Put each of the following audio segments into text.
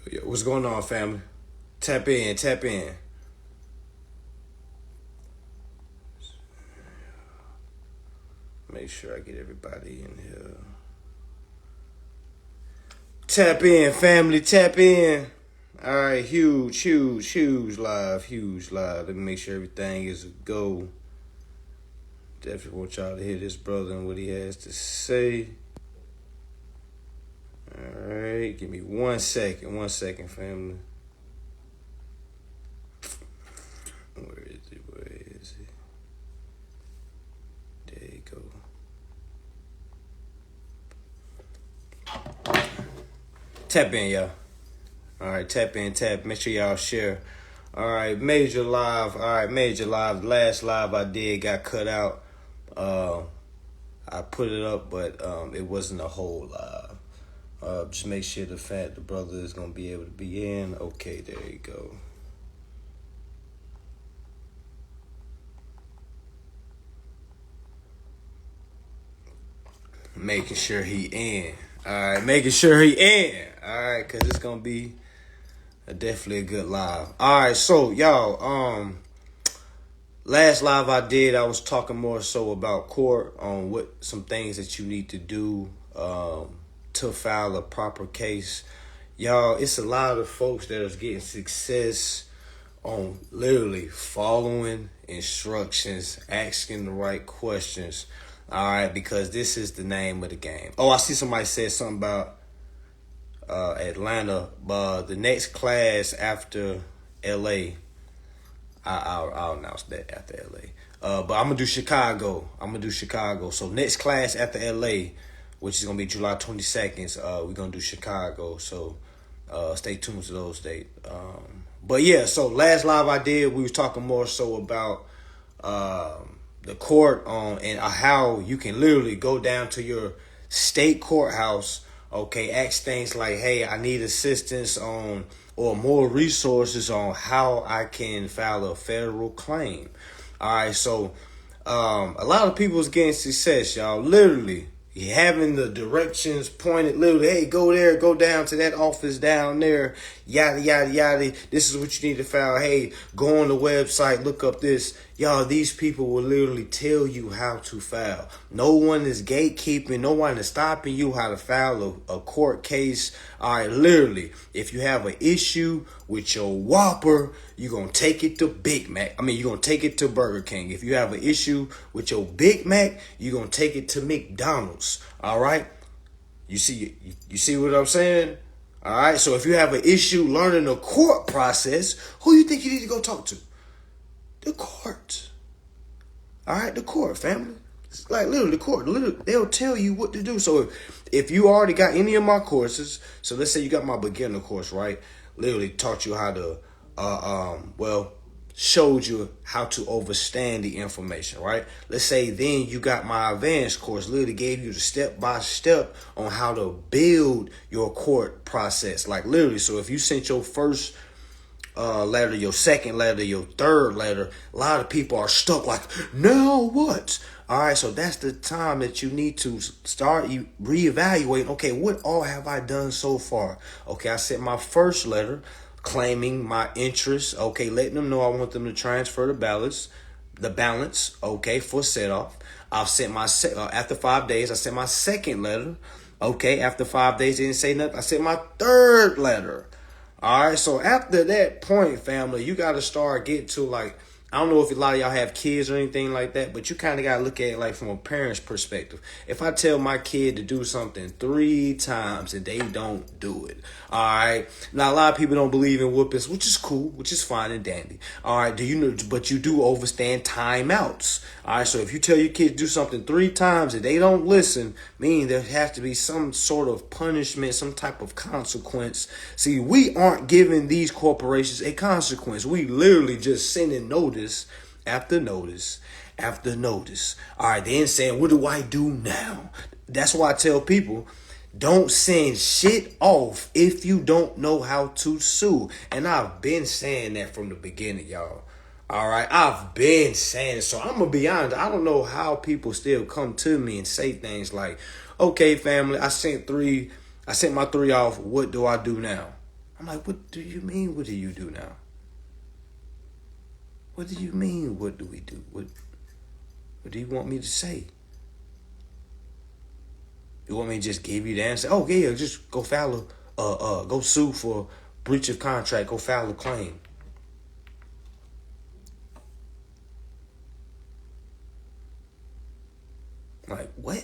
Yo, what's going on, family? Tap in, tap in. Make sure I get everybody in here. Tap in, family, tap in. All right, huge live, huge live. Let me make sure everything is a go. Definitely want y'all to hear this brother and what he has to say. All right, give me 1 second, family. Where is it? Where is it? There you go. Tap in, y'all. All right, tap in, tap. Make sure y'all share. All right, major live. All right, major live. Last live I did got cut out. I put it up, but it wasn't a whole live. Just make sure the brother is gonna be able to be in. Okay, there you go. Making sure he in. All right, making sure he in. All right, cause it's gonna be definitely a good live. All right, so y'all, last live I did, I was talking more so about court on what some things that you need to do to file a proper case. Y'all, it's a lot of folks that are getting success on literally following instructions, asking the right questions. All right, because this is the name of the game. Oh, I see somebody said something about Atlanta. The next class after LA, I'll announce that after LA. But I'm gonna do Chicago. So next class after LA, which is gonna be July 22nd. We're gonna do Chicago. So stay tuned to those dates. But yeah, so last live I did, we was talking more so about the court on and how you can literally go down to your state courthouse. Okay, ask things like, hey, I need assistance on or more resources on how I can file a federal claim. All right, so a lot of people is getting success, y'all. Literally, having the directions pointed, literally, hey, go there, go down to that office down there, yada, yada, yada. This is what you need to file. Hey, go on the website, look up this. Y'all, these people will literally tell you how to file. No one is gatekeeping. No one is stopping you how to file a court case. All right, literally, if you have an issue with your Whopper, you're going to take it to Big Mac. You're going to take it to Burger King. If you have an issue with your Big Mac, you're going to take it to McDonald's. All right? You see what I'm saying? All right, so if you have an issue learning the court process, who you think you need to go talk to? The court. All right, the court, family. It's like literally the court. Literally, they'll tell you what to do. So if you already got any of my courses, so let's say you got my beginner course, right? Literally taught you how to, showed you how to understand the information, right? Let's say then you got my advanced course, literally gave you the step-by-step on how to build your court process. Like literally, so if you sent your first letter, your second letter, your third letter, a lot of people are stuck like, now what? All right, so that's the time that you need to start reevaluating. Okay, what all have I done so far? Okay, I sent my first letter claiming my interest. Okay, letting them know I want them to transfer the balance. Okay, for set off. I've sent my after 5 days. I sent my second letter. Okay, after 5 days, they didn't say nothing. I sent my third letter. All right, so after that point, family, you got to start getting to like, I don't know if a lot of y'all have kids or anything like that, but you kind of got to look at it like from a parent's perspective. If I tell my kid to do something 3 times and they don't do it, all right. Now, a lot of people don't believe in whoopings, which is cool, which is fine and dandy. All right, but you do understand timeouts. All right, so if you tell your kid to do something 3 times and they don't listen, meaning there has to be some sort of punishment, some type of consequence. See, we aren't giving these corporations a consequence. We literally just sending notice after notice after notice. All right, then saying, what do I do now? That's why I tell people, don't send shit off if you don't know how to sue. And I've been saying that from the beginning, y'all. All right, I've been saying it. So I'm going to be honest. I don't know how people still come to me and say things like, okay, family, I sent my 3 off. What do I do now? I'm like, what do you mean? What do you do now? What do you mean? What do we do? What do you want me to say? You want me to just give you the answer? Oh yeah, just go file go sue for breach of contract. Go file a claim. Like what?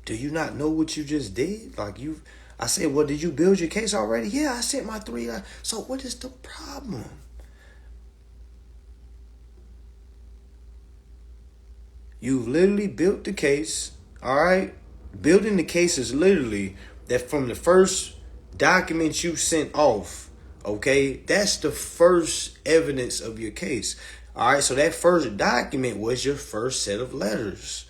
Do you not know what you just did? I said, well, did you build your case already? Yeah, I sent my 3. So what is the problem? You've literally built the case, all right? Building the case is literally that from the first document you sent off, okay? That's the first evidence of your case. All right, so that first document was your first set of letters.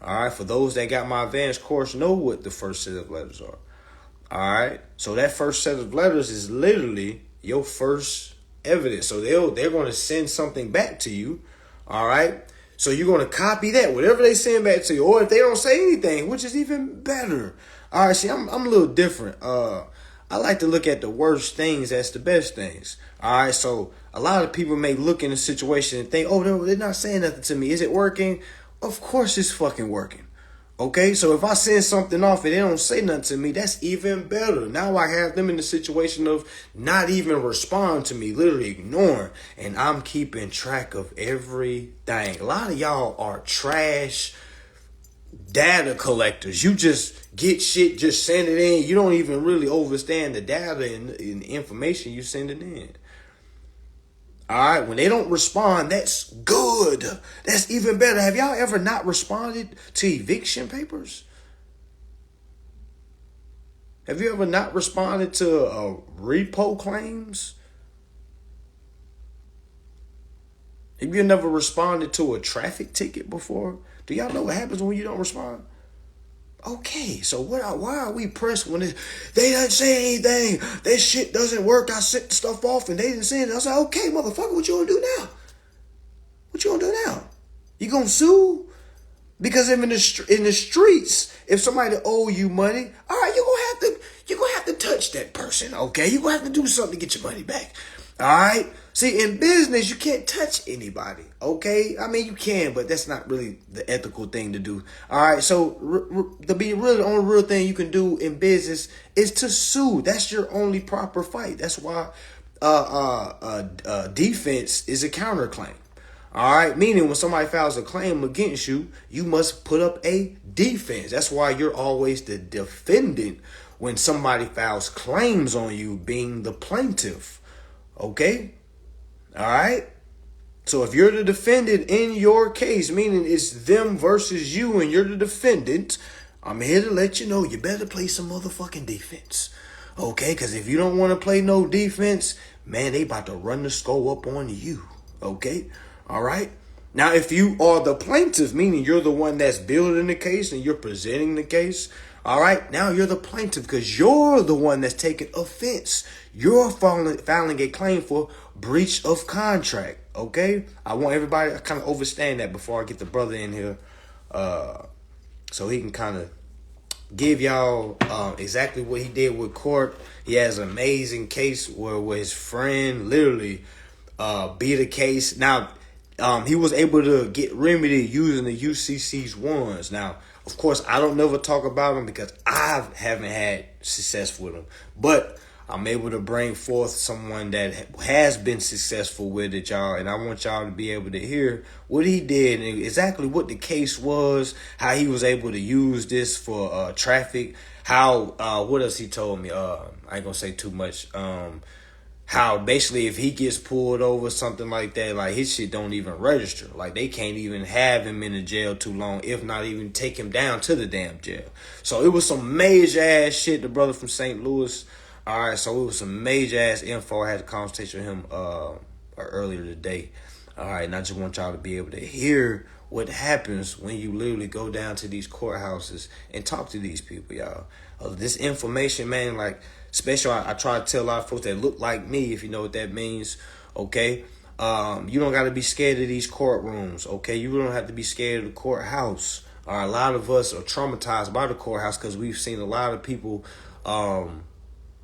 All right, for those that got my advanced course know what the first set of letters are. All right, so that first set of letters is literally your first evidence. So they're going to send something back to you. All right, so you're going to copy that, whatever they send back to you, or if they don't say anything, which is even better. All right, see, I'm a little different. I like to look at the worst things as the best things. All right, so a lot of people may look in a situation and think, oh, they're not saying nothing to me. Is it working? Of course it's fucking working. Okay, so if I send something off and they don't say nothing to me, that's even better. Now I have them in the situation of not even respond to me, literally ignoring, and I'm keeping track of everything. A lot of y'all are trash data collectors. You just get shit, just send it in. You don't even really understand the data and the information you send it in. All right, when they don't respond, that's good. That's even better. Have y'all ever not responded to eviction papers? Have you ever not responded to repo claims? Have you never responded to a traffic ticket before? Do y'all know what happens when you don't respond? Okay, so why are we pressed when they didn't say anything? That shit doesn't work. I sent the stuff off and they didn't say it. I was like, okay, motherfucker, what you gonna do now? What you gonna do now? You gonna sue? Because if in the streets, if somebody owe you money, all right, you're gonna have to touch that person, okay? You're gonna have to do something to get your money back. All right? See, in business, you can't touch anybody, okay? I mean, you can, but that's not really the ethical thing to do. All right? So, the only real thing you can do in business is to sue. That's your only proper fight. That's why defense is a counterclaim. All right? Meaning when somebody files a claim against you, you must put up a defense. That's why you're always the defendant when somebody files claims on you, being the plaintiff. Okay? All right? So if you're the defendant in your case, meaning it's them versus you and you're the defendant, I'm here to let you know you better play some motherfucking defense. Okay? Because if you don't want to play no defense, man, they about to run the score up on you. Okay? All right? Now, if you are the plaintiff, meaning you're the one that's building the case and you're presenting the case, all right, now you're the plaintiff because you're the one that's taking offense. You're filing a claim for breach of contract, okay? I want everybody to kind of understand that before I get the brother in here so he can kind of give y'all exactly what he did with court. He has an amazing case where his friend literally beat a case. Now, he was able to get remedy using the UCC's ones. Now, of course, I don't never talk about him because I haven't had success with him. But I'm able to bring forth someone that has been successful with it, y'all. And I want y'all to be able to hear what he did and exactly what the case was, how he was able to use this for traffic, how, what else he told me? I ain't gonna say too much. How basically if he gets pulled over, something like that, like his shit don't even register. Like they can't even have him in the jail too long, if not even take him down to the damn jail. So it was some major ass shit, the brother from St. Louis. All right, so it was some major ass info. I had a conversation with him earlier today. All right, and I just want y'all to be able to hear what happens when you literally go down to these courthouses and talk to these people, y'all. This information, man, like, especially I try to tell a lot of folks that look like me, if you know what that means, okay? You don't got to be scared of these courtrooms, okay? You don't have to be scared of the courthouse, A lot of us are traumatized by the courthouse because we've seen a lot of people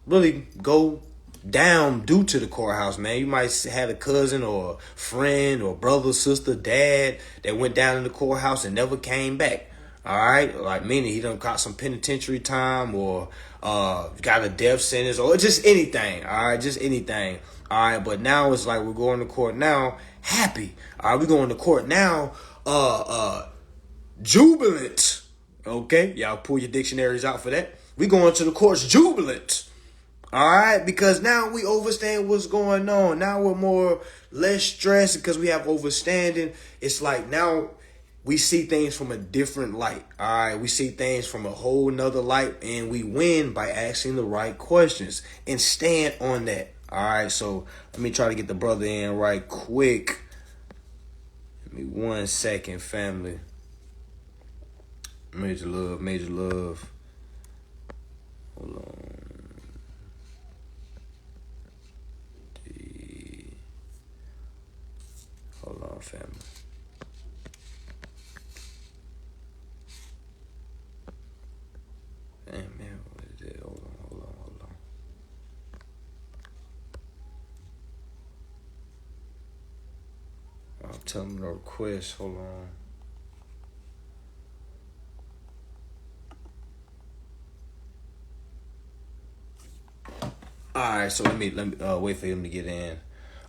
really go down due to the courthouse, man. You might have a cousin or a friend or brother, sister, dad that went down in the courthouse and never came back. All right, like meaning he done got some penitentiary time or got a death sentence or just anything. All right, just anything. All right, but now it's like we're going to court now, happy. All right, we're going to court now, jubilant. Okay, y'all pull your dictionaries out for that. We going to the courts jubilant. All right, because now we understand what's going on. Now we're more less stressed because we have understanding. It's like now we see things from a different light. All right, we see things from a whole nother light, and we win by asking the right questions and stand on that. All right, so let me try to get the brother in right quick. Give me 1 second, family. Major love, major love. Hold on. Hold on, family. Damn, man, what is it? Hold on. I'm telling them the request. Hold on. All right, so let me wait for him to get in.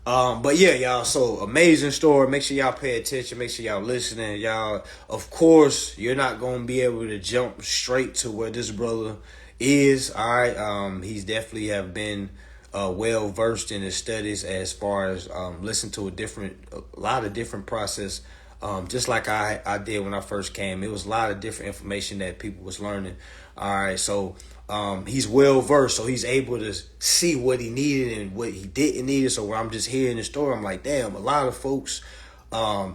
But yeah, y'all. So amazing story. Make sure y'all pay attention. Make sure y'all listening. Y'all, of course, you're not gonna be able to jump straight to where this brother is. All right. He's definitely have been well versed in his studies as far as listen to a lot of different process. Just like I did when I first came, it was a lot of different information that people was learning. All right, so he's well versed, so he's able to see what he needed and what he didn't need. So when I'm just hearing the story, I'm like, damn, a lot of folks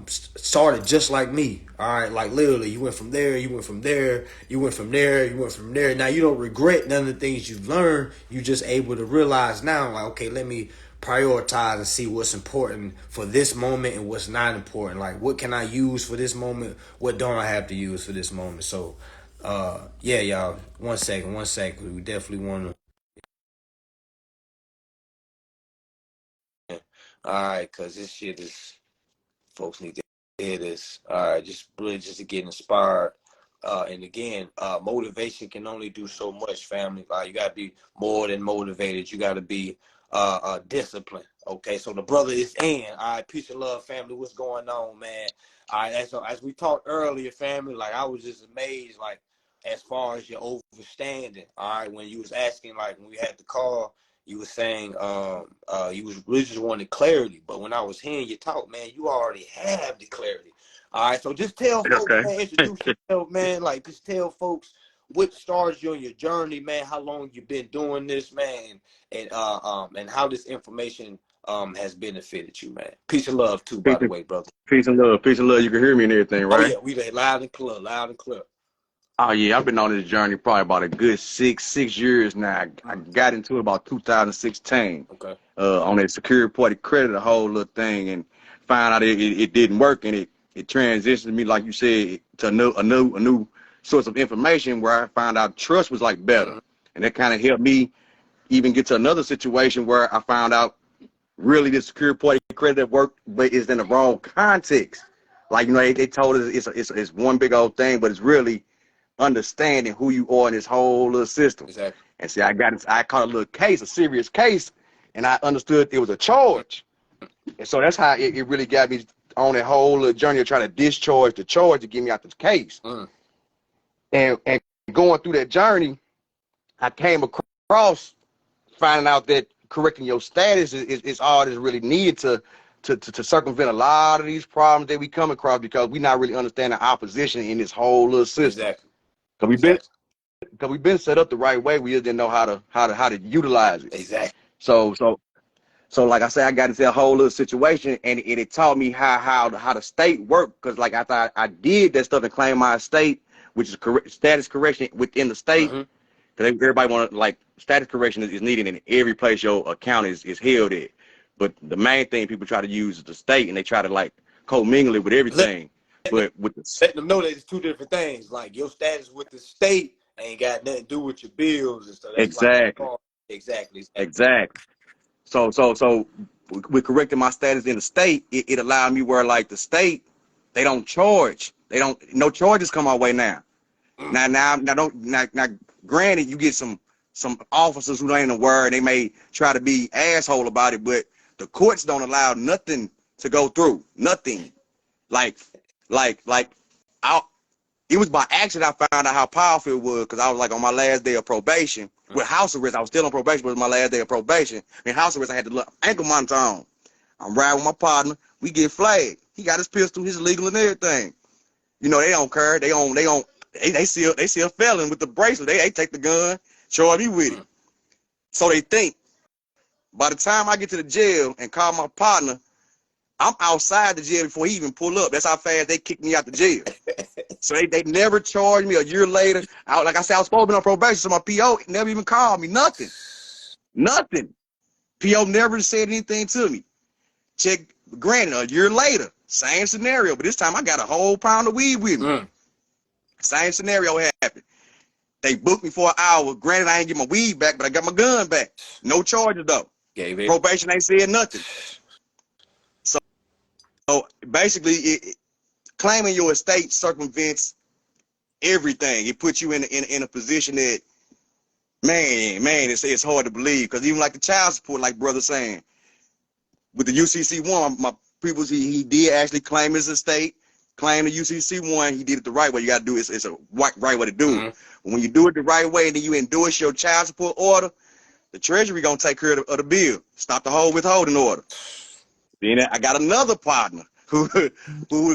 started just like me. All right, like literally, you went from there, you went from there, you went from there, you went from there. Now you don't regret none of the things you've learned. You just able to realize now, like, okay, let me prioritize and see what's important for this moment and what's not important. Like, what can I use for this moment? What don't I have to use for this moment? So, yeah, y'all. 1 second, 1 second. We definitely want to. All right, cause this shit is folks need to hear this. All right, just really just to get inspired. And again, motivation can only do so much, family. You gotta be more than motivated. You gotta be disciplined. Okay, so the brother is in. All right, peace and love, family. What's going on, man? All right, as we talked earlier, family, like I was just amazed, like as far as your overstanding. All right, when you was asking, like when we had the call, you were saying you was really just wanting clarity, but when I was hearing you talk, man, you already have the clarity. All right, so just tell folks, Okay. man, introduce yourself, man. Like just tell folks what started you on your journey, man. How long you been doing this, man, and how this information has benefited you, man. Peace and love too, by Peace the and, way, brother. peace and love. Peace and love. You can hear me and everything, Oh right? yeah, we loud and clear, loud and clear. Oh yeah, I've been on this journey probably about a good six years now. I got into it about 2016 Okay. on a security party credit, the whole little thing, and found out it didn't work, and it transitioned me, like you said, to a new source of information where I found out trust was like better, Mm-hmm. and that kind of helped me even get to another situation where I found out really the security party credit work, but is in the wrong context. Like, they told us it's one big old thing, but it's really understanding who you are in this whole little system. Exactly. And see, I caught a little case, a serious case, and I understood it was a charge. And so that's how it really got me on that whole little journey of trying to discharge the charge to get me out this case. Mm-hmm. And going through that journey, I came across finding out that correcting your status is all that's really needed to circumvent a lot of these problems that we come across because we not really understanding our position in this whole little system. Exactly. Because Exactly. we've been set up the right way, we just didn't know how to utilize it. Exactly. So like I said, I got into that whole little situation, and it taught me how the state worked. Because like after I did that stuff and claimed my estate, which is status correction within the state, Mm-hmm. because everybody want to, like, status correction is needed in every place your account is held at. But the main thing people try to use is the state, and they try to like commingle it with Let everything. But with the letting them know that it's two different things. Like your status with the state ain't got nothing to do with your bills and stuff. That's like exactly, exactly. exactly. So with correcting my status in the state, it allowed me where like the state, they don't charge. They don't, no charges come our way now. Now, granted, you get some officers who ain't aware, they may try to be asshole about it, but the courts don't allow nothing to go through. Nothing. Like, like, I, it was by accident I found out how powerful it was because I was like on my last day of probation with house arrest. I was still on probation, but it was my last day of probation. In house arrest, I had to look ankle monitor on. I'm riding with my partner. We get flagged. He got his pistol, his legal and everything. You know, they don't care. They see a felon with the bracelet. They take the gun, charge me with it. So they think by the time I get to the jail and call my partner, I'm outside the jail before he even pull up. That's how fast they kick me out the jail. So they never charged me. A year later, like I said, I was supposed to be on probation, so my PO never even called me. Nothing. Nothing. PO never said anything to me. Check, granted, a year later, same scenario, but this time I got a whole pound of weed with me. Same scenario happened. They booked me for an hour. Granted, I ain't get my weed back, but I got my gun back. No charges, though. Probation ain't said nothing. So basically, claiming your estate circumvents everything. It puts you in a position that, man, it's hard to believe. Because even like the child support, like brother saying, with the UCC1, my people's he did actually claim his estate, claim the UCC1. He did it the right way. You got to do it. It's a right way to do it. When you do it the right way, and then you endorse your child support order, the Treasury gonna take care of the bill. Stop the whole withholding order. Then I got another partner who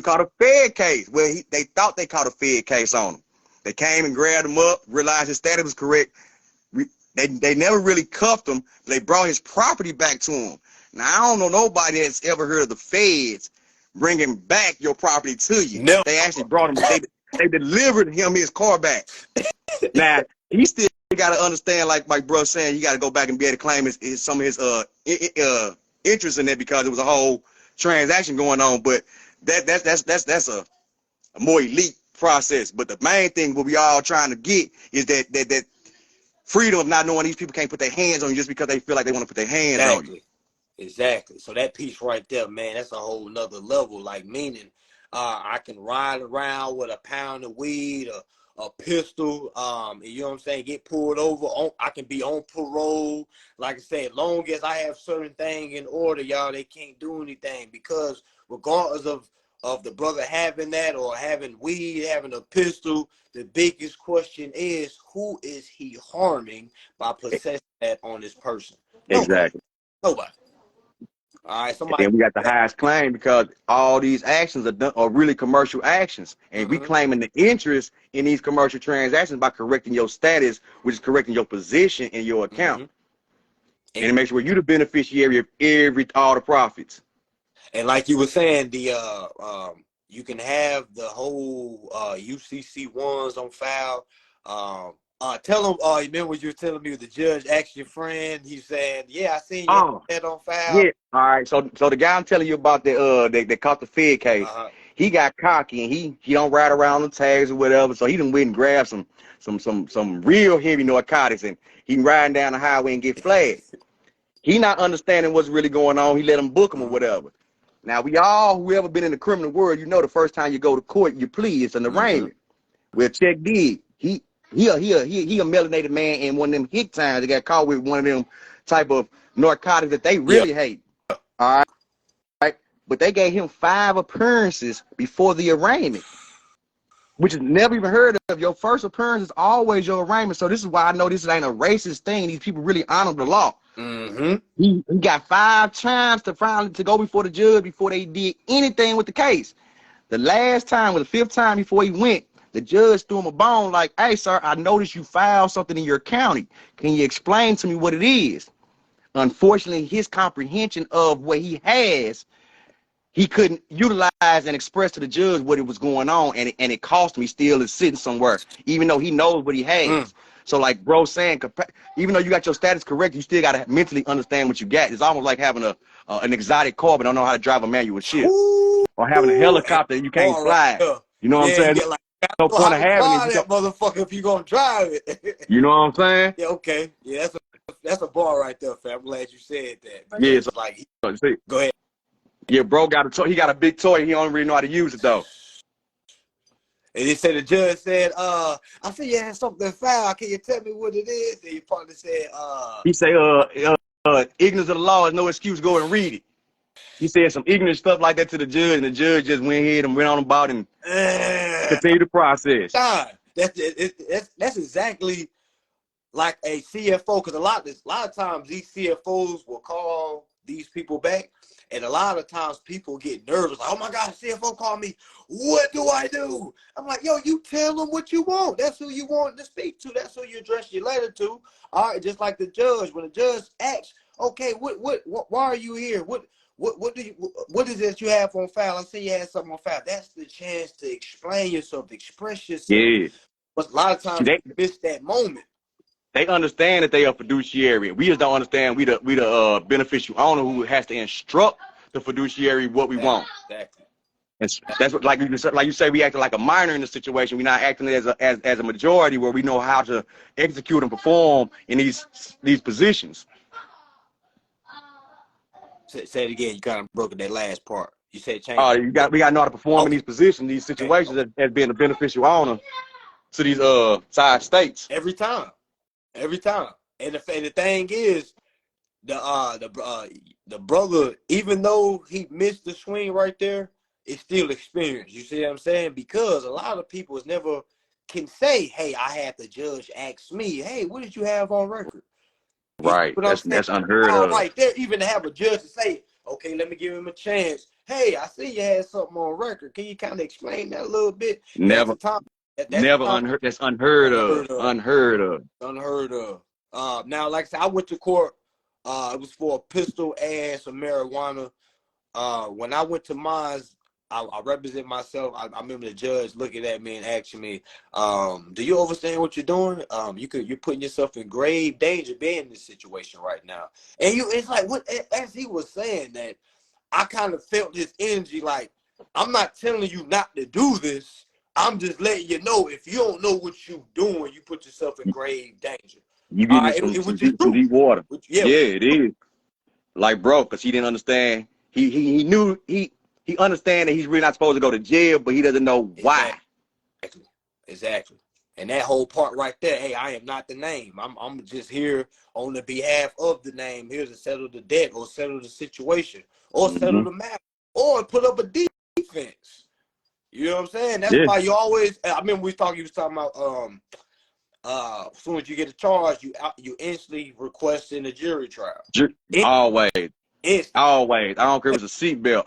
caught a Fed case. Well, they thought they caught a Fed case on him. They came and grabbed him up, realized his status was correct. They never really cuffed him. They brought his property back to him. Now, I don't know nobody that's ever heard of the feds bringing back your property to you. No. They actually brought him. They delivered him his car back. Now, he still got to understand, like my brother saying, you got to go back and be able to claim some of his interest in it because it was a whole transaction going on. But that's a more elite process. But the main thing what we all trying to get is that freedom of not knowing these people can't put their hands on you just because they feel like they want to put their hands on you. Exactly. So that piece right there, man, that's a whole nother level. Like meaning, I can ride around with a pound of weed, a pistol, you know what I'm saying, get pulled over. I can be on parole. Like I said, long as I have certain things in order, y'all, they can't do anything because regardless of the brother having that or having weed, having a pistol, the biggest question is who is he harming by possessing that on this person? Exactly. Nobody. All right, And then we got the highest claim because all these actions are really commercial actions. And we claiming the interest in these commercial transactions by correcting your status, which is correcting your position in your account. And it makes sure you're the beneficiary of all the profits. And like you were saying, you can have the whole UCC ones on file. Tell them, remember what you were telling me, the judge asked your friend, he said, yeah, I seen you had on file. Yeah. All right. So the guy I'm telling you about they caught the Fed case, he got cocky and he don't ride around the tags or whatever. So he done went and grabbed some real heavy narcotics and he riding down the highway and get flagged. He not understanding what's really going on. He let him book him or whatever. Now whoever been in the criminal world, you know the first time you go to court, you plead, it's an arraignment. Well, Check did. He a melanated man in one of them hit times that got caught with one of them type of narcotics that they really hate. All right. But they gave him 5 appearances before the arraignment, which is never even heard of. Your first appearance is always your arraignment. So this is why I know this ain't a racist thing. These people really honor the law. He got 5 times to go before the judge before they did anything with the case. The last time, or the 5th time before he went, the judge threw him a bone like, hey, sir, I noticed you filed something in your county. Can you explain to me what it is? Unfortunately, his comprehension of what he has, he couldn't utilize and express to the judge what it was going on, and it cost him. He still is sitting somewhere, even though he knows what he has. So like bro saying, even though you got your status correct, you still got to mentally understand what you got. It's almost like having an exotic car, but don't know how to drive a manual ship. or having a And helicopter and you can't bar right fly. there. You know what I'm Yeah, you saying? get like, I No don't know point how of to having it. fly that motherfucker if you gonna drive it. You know what I'm saying? Yeah, okay. Yeah, that's a bar right there, fam. I'm glad you said that Yeah. because like, See, go ahead. yeah, bro got a toy. He got a big toy. He don't really know how to use it though. And they said the judge said, I see you had something foul. Can you tell me what it is? And he probably said, He say, ignorance of the law is no excuse. Go and read it. He said some ignorant stuff like that to the judge, and the judge just went ahead and went on about and continued the process. God, that's exactly like a CFO, because a lot of times these CFOs will call these people back, and a lot of times people get nervous, like, oh my God, CFO called me. What do I do? I'm like, yo, you tell them what you want. That's who you want to speak to. That's who you address your letter to. All right, just like the judge. When the judge asks, okay, what why are you here? What is it you have on file? I see you had something on file. That's the chance to explain yourself, express yourself. Yeah. But a lot of times you miss that moment. They understand that they are fiduciary. We just don't understand we the beneficial owner who has to instruct the fiduciary what we want. Exactly. That's what, like you say, we acting like a minor in the situation. We're not acting as a majority where we know how to execute and perform in these positions. Say it again. You kind of broke that last part. You said change. We got to know how to perform in these positions, these situations, Okay. as being a beneficial owner to these side states. Every time. And the thing is, the brother, even though he missed the swing right there, it's still experience. You see what I'm saying? Because a lot of people never can say, hey, I had the judge ask me, hey, what did you have on record? You see Right. what I'm saying? That's unheard All of. right there, even to have a judge to say, okay, let me give him a chance. Hey, I see you had something on record. Can you kind of explain that a little bit? That's Never, the time. That's never the time. unheard. That's unheard of. Unheard of. Unheard of. Now, like I said, I went to court. It was for a pistol and some marijuana. When I went to mine, I represent myself. I remember the judge looking at me and asking me, "Do you understand what you're doing? You're putting yourself in grave danger being in this situation right now." And it's like what as he was saying that, I kind of felt this energy like, I'm not telling you not to do this. I'm just letting you know if you don't know what you're doing, you put yourself in grave danger. You getting in some Which is some true. deep water. Yeah, It is. Like, bro, because he didn't understand. He knew he understand that he's really not supposed to go to jail, but he doesn't know why. Exactly. And that whole part right there, hey, I am not the name. I'm just here on the behalf of the name, here to settle the debt or settle the situation or settle the matter or put up a defense. You know what I'm saying? That's why you always, I remember you was talking about as soon as you get a charge, you instantly requesting a jury trial. Always. Instantly. Always. I don't care if it's a seatbelt.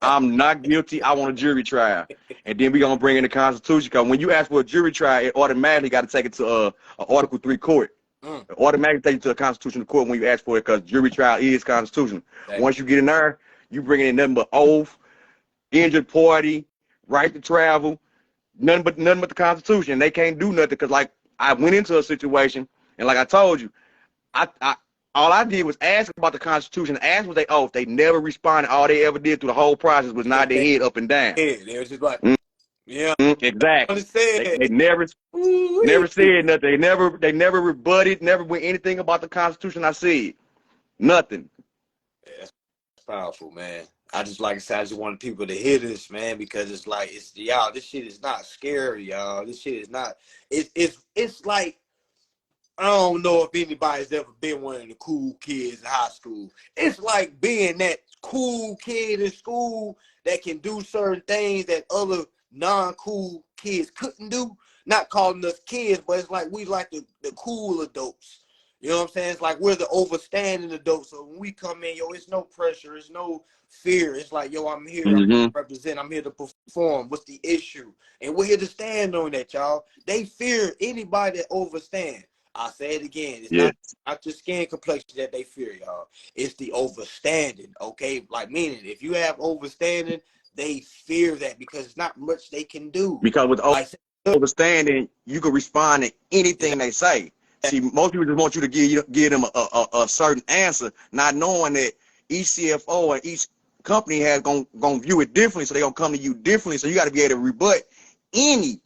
I'm not guilty. I want a jury trial. And then we gonna bring in the Constitution, because when you ask for a jury trial, it automatically got to take it to a Article 3 court. It automatically take you to a constitutional court when you ask for it, because jury trial is constitutional. Exactly. Once you get in there, you bring in nothing but oath, injured party, right to travel, nothing but the Constitution. They can't do nothing, because like I went into a situation, and like I told you, I all I did was ask about the Constitution, ask was they oath. They never responded. All they ever did through the whole process was nod their head up and down. Yeah, they was just like, yeah, exactly. They never said nothing. They never rebutted, never went anything about the Constitution I said. Nothing. Yeah, that's powerful, man. I just wanted people to hear this, man, because it's like, y'all, this shit is not scary, y'all. This shit is not, it's like, I don't know if anybody's ever been one of the cool kids in high school. It's like being that cool kid in school that can do certain things that other non-cool kids couldn't do. Not calling us kids, but it's like we like the cool adults. You know what I'm saying? It's like we're the overstanding adults. So when we come in, yo, it's no pressure, it's no fear. It's like, yo, I'm here, I'm here to represent, I'm here to perform. What's the issue? And we're here to stand on that, y'all. They fear anybody that overstand. I say it again. It's not your skin complexion that they fear, y'all. It's the overstanding, okay? Like, meaning, if you have overstanding, they fear that because it's not much they can do. Because with overstanding, you can respond to anything they say. See, most people just want you to give them a certain answer, not knowing that each CFO and each company has gonna view it differently, so they're gonna come to you differently. So you got to be able to rebut any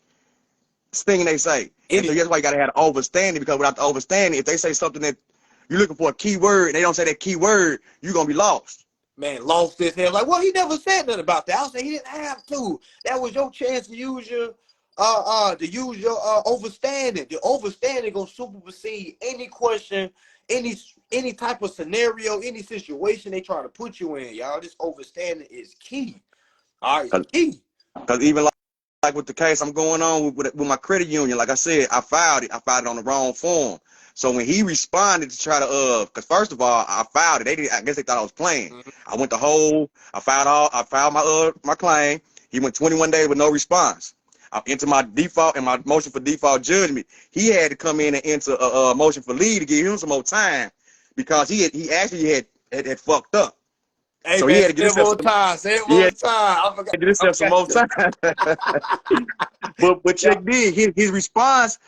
thing they say. And so that's why you got to have the overstanding, because without the overstanding, if they say something that you're looking for a key word and they don't say that key word, you're gonna be lost. Man, lost his head. Like, well, he never said nothing about that. I'll say he didn't have to. That was your chance to use your overstanding. The overstanding gonna supersede any question, any type of scenario, any situation they try to put you in, y'all. This overstanding is key. All right, it's key. Because even like with the case I'm going on with my credit union, like I said, I filed it on the wrong form. So when he responded to try to because first of all, I filed it. I guess they thought I was playing. I went I filed my claim. He went 21 days with no response. I entered my default and my motion for default judgment. He had to come in and enter a motion for leave to give him some more time, because he actually had fucked up. Hey, So man, he had to get say it himself one time. Say it yeah, one time. I forgot. get himself some more time. But Yeah. check did his response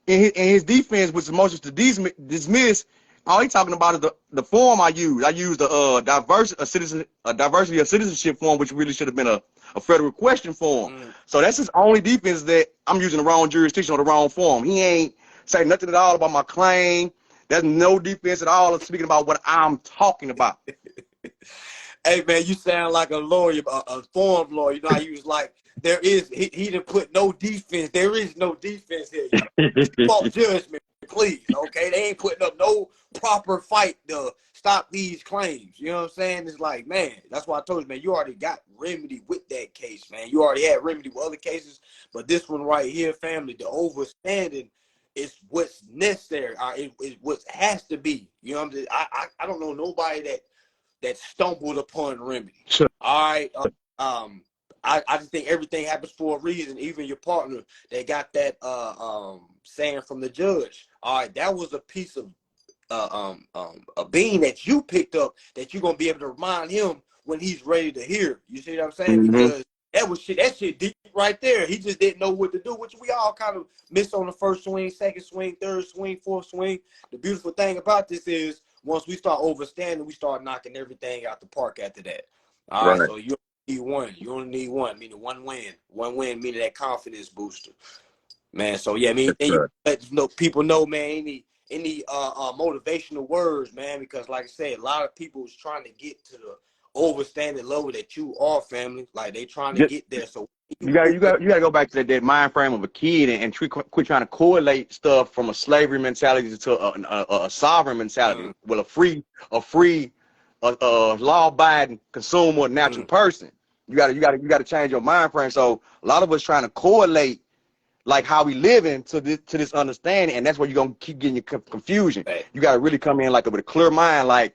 in his defense was the motions to dismiss. All he talking about is the form I used. I used the diversity of citizenship form, which really should have been a federal question form. So that's his only defense, that I'm using the wrong jurisdiction or the wrong form. He ain't saying nothing at all about my claim. There's no defense at all of speaking about what I'm talking about. Hey, man, you sound like a lawyer, a form lawyer. You know how you was like, he didn't put no defense. There is no defense here, y'all. Default judgment, please, okay? They ain't putting up no proper fight to stop these claims. You know what I'm saying? It's like, man, that's why I told you, man, you already got remedy with that case, man. You already had remedy with other cases, but this one right here, family, the overstanding is what's necessary. It's what has to be. You know what I'm saying? I don't know nobody that stumbled upon remedy. Sure. All right. I just think everything happens for a reason. Even your partner, they got that saying from the judge. All right, that was a piece of a bean that you picked up that you're gonna be able to remind him when he's ready to hear. You see what I'm saying? Because that shit deep right there. He just didn't know what to do, which we all kind of miss on the first swing, second swing, third swing, fourth swing. The beautiful thing about this is once we start overstanding, we start knocking everything out the park after that. All right, so you need one. You only need one, meaning one win. One win, meaning that confidence booster. Man, so yeah, I mean, and you let people know, man, any motivational words, man, because like I said, a lot of people is trying to get to the overstanding level that you are, family. Like they trying to get there. So you got to go back to that mind frame of a kid and quit trying to correlate stuff from a slavery mentality to a sovereign mentality. Well, a free law-abiding consumer, natural person. You got to change your mind frame. So a lot of us trying to correlate like how we living to this understanding, and that's where you're gonna keep getting your confusion. Right. You got to really come in like with a clear mind, like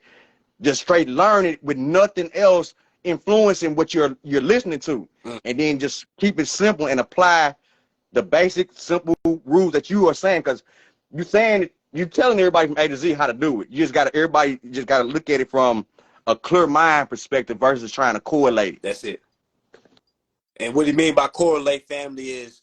just straight learn it with nothing else influencing what you're listening to, and then just keep it simple and apply the basic simple rules that you are saying, because you're telling everybody from A to Z how to do it. Everybody just gotta look at it from a clear mind perspective versus trying to correlate it. That's it. And what he mean by correlate, family, is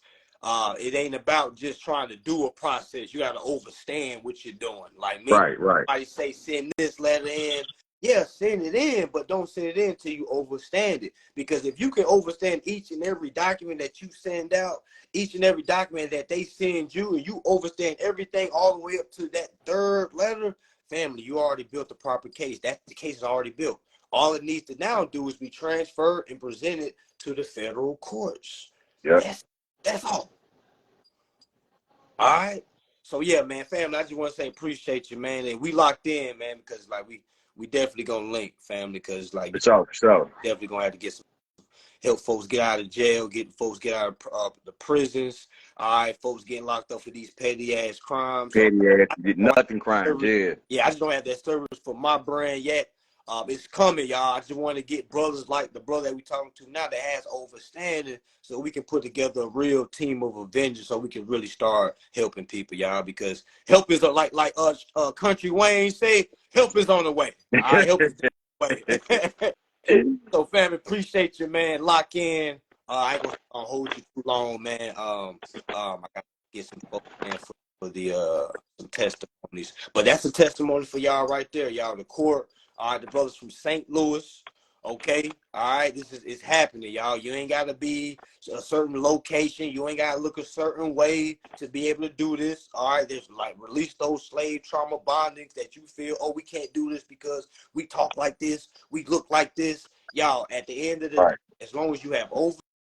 it ain't about just trying to do a process. You got to understand what you're doing. Like me, right. Somebody say send this letter in. Yeah, send it in, but don't send it in until you understand it. Because if you can understand each and every document that you send out, each and every document that they send you, and you understand everything all the way up to that third letter, family, you already built the proper case. The case is already built. All it needs to now do is be transferred and presented to the federal courts. Yeah, that's all. All right. So yeah, man, family, I just want to say appreciate you, man, and we locked in, man, because like we definitely gonna link, family, because like definitely gonna have to get some help folks get out of jail, get folks get out of the prisons. All right, folks getting locked up for these petty ass crimes. Petty ass, did nothing crimes. Yeah, I just don't have that service for my brand yet. It's coming, y'all. I just want to get brothers like the brother that we talking to now that has overstanding, so we can put together a real team of Avengers, so we can really start helping people, y'all. Because help is like Country Wayne say, help is on the way. All right, help is on the way. So, family, appreciate you, man. Lock in. I ain't gonna hold you too long, man. I gotta get some folks in for the some testimonies, but that's a testimony for y'all right there, y'all. The court. The brothers from St. Louis, Okay, all right, this is it's happening, y'all. You ain't gotta be a certain location. You ain't gotta look a certain way to be able to do this. All right, there's like release those slave trauma bondings that you feel. Oh, we can't do this because we talk like this, we look like this. Y'all, at the end of the day, Right. as long as you have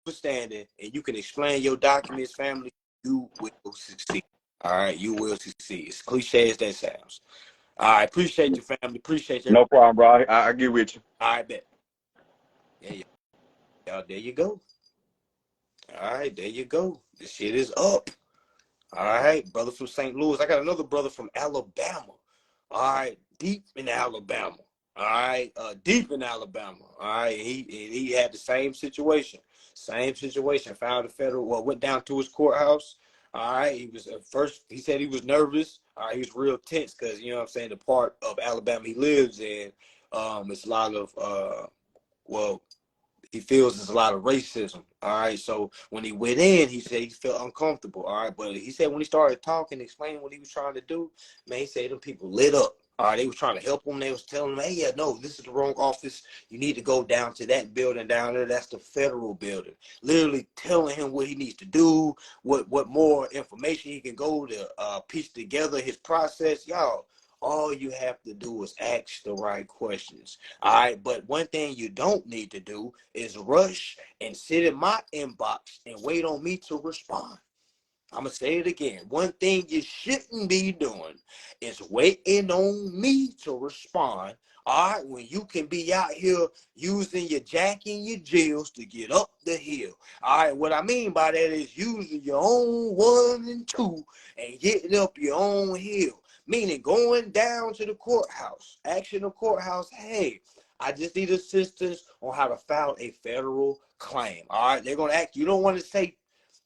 understanding and you can explain your documents, family, you will succeed. All right, you will succeed. As cliche as that sounds. All right, appreciate you, family. Appreciate you. No problem, bro. I get with you. All right, bet. Yeah, y'all, there you go. All right, there you go. This shit is up. All right, brother from St. Louis. I got another brother from Alabama. All right, deep in Alabama. All right, deep in Alabama. All right, he had the same situation. Same situation. Found a federal. Well, went down to his courthouse. All right, he was at first. He said he was nervous. All right, he was real tense because you know what I'm saying. The part of Alabama he lives in, it's a lot of well, he feels there's a lot of racism. All right. So when he went in, he said he felt uncomfortable. All right. But he said when he started talking, explaining what he was trying to do, man, he said them people lit up. All right, they was trying to help him. They was telling him, hey, yeah, no, this is the wrong office. You need to go down to that building down there. That's the federal building. Literally telling him what he needs to do, what more information he can go to piece together his process. Y'all, all you have to do is ask the right questions. All right, but one thing you don't need to do is rush and sit in my inbox and wait on me to respond. I'm going to say it again. One thing you shouldn't be doing is waiting on me to respond. All right, when you can be out here using your jack and your jills to get up the hill. All right, what I mean by that is using your own one and two and getting up your own hill. Meaning going down to the courthouse, asking the courthouse, hey, I just need assistance on how to file a federal claim. All right, they're going to ask, you don't want to say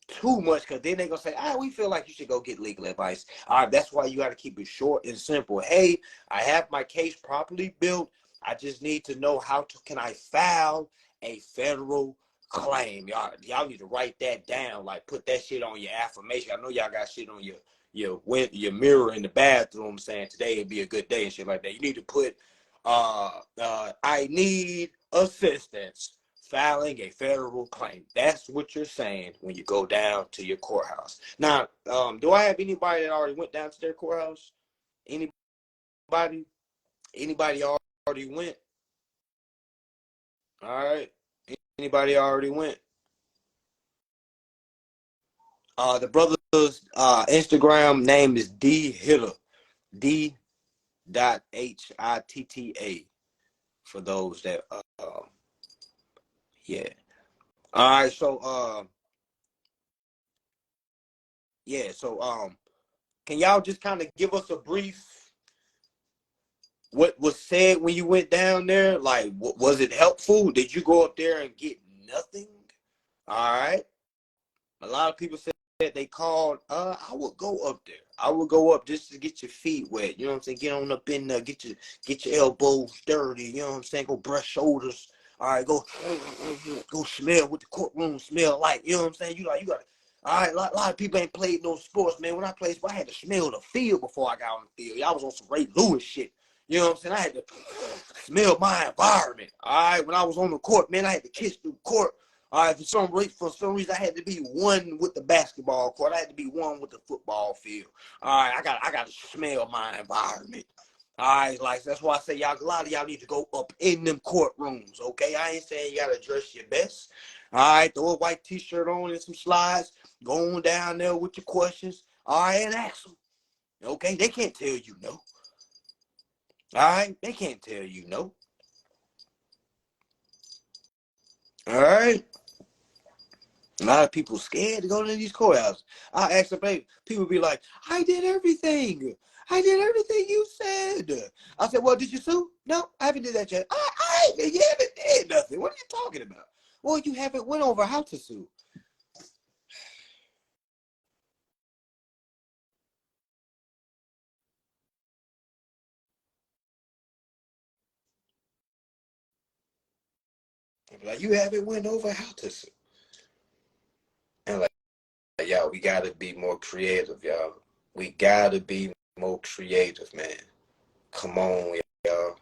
too much because then they're gonna say, we feel like you should go get legal advice. All right, that's why you got to keep it short and simple. Hey, I have my case properly built. I just need to know how to can I file a federal claim. Y'all need to write that down. Like put that shit on your affirmation. I know y'all got shit on your mirror in the bathroom saying today would be a good day and shit like that. You need to put I need assistance filing a federal claim. That's what you're saying when you go down to your courthouse. Now, do I have anybody that already went down to their courthouse? Anybody? Anybody already went? All right. Anybody already went? The brother's Instagram name is D Hitta. D dot Hitta for those that yeah. All right, so yeah, so can y'all just kind of give us a brief what was said when you went down there? Like, was it helpful? Did you go up there and get nothing? All right. A lot of people said they called. I would go up there. I would go up just to get your feet wet. You know what I'm saying? Get on up in there. Get your elbows dirty. You know what I'm saying? Go brush shoulders. All right. Go smell what the courtroom smell like. You know what I'm saying? You got. All right. A lot of people ain't played no sports, man. When I played sports, I had to smell the field before I got on the field. Y'all was on some Ray Lewis shit. You know what I'm saying? I had to smell my environment. All right. When I was on the court, man, I had to kiss the court. All right, for some reason, I had to be one with the basketball court. I had to be one with the football field. All right, I got to smell my environment. All right, like that's why I say y'all. A lot of y'all need to go up in them courtrooms. Okay, I ain't saying you gotta dress your best. All right, throw a white t-shirt on and some slides. Go on down there with your questions. All right, and ask them. Okay, they can't tell you no. All right, they can't tell you no. All right. A lot of people scared to go to these courthouses. I ask them, people be like, I did everything. I did everything you said. I said, well, did you sue? No, I haven't did that yet. You haven't did nothing. What are you talking about? Well, you haven't went over how to sue. Like, you haven't went over how to sue. And like, y'all, we got to be more creative, y'all. We got to be more creative, man. Come on, y'all.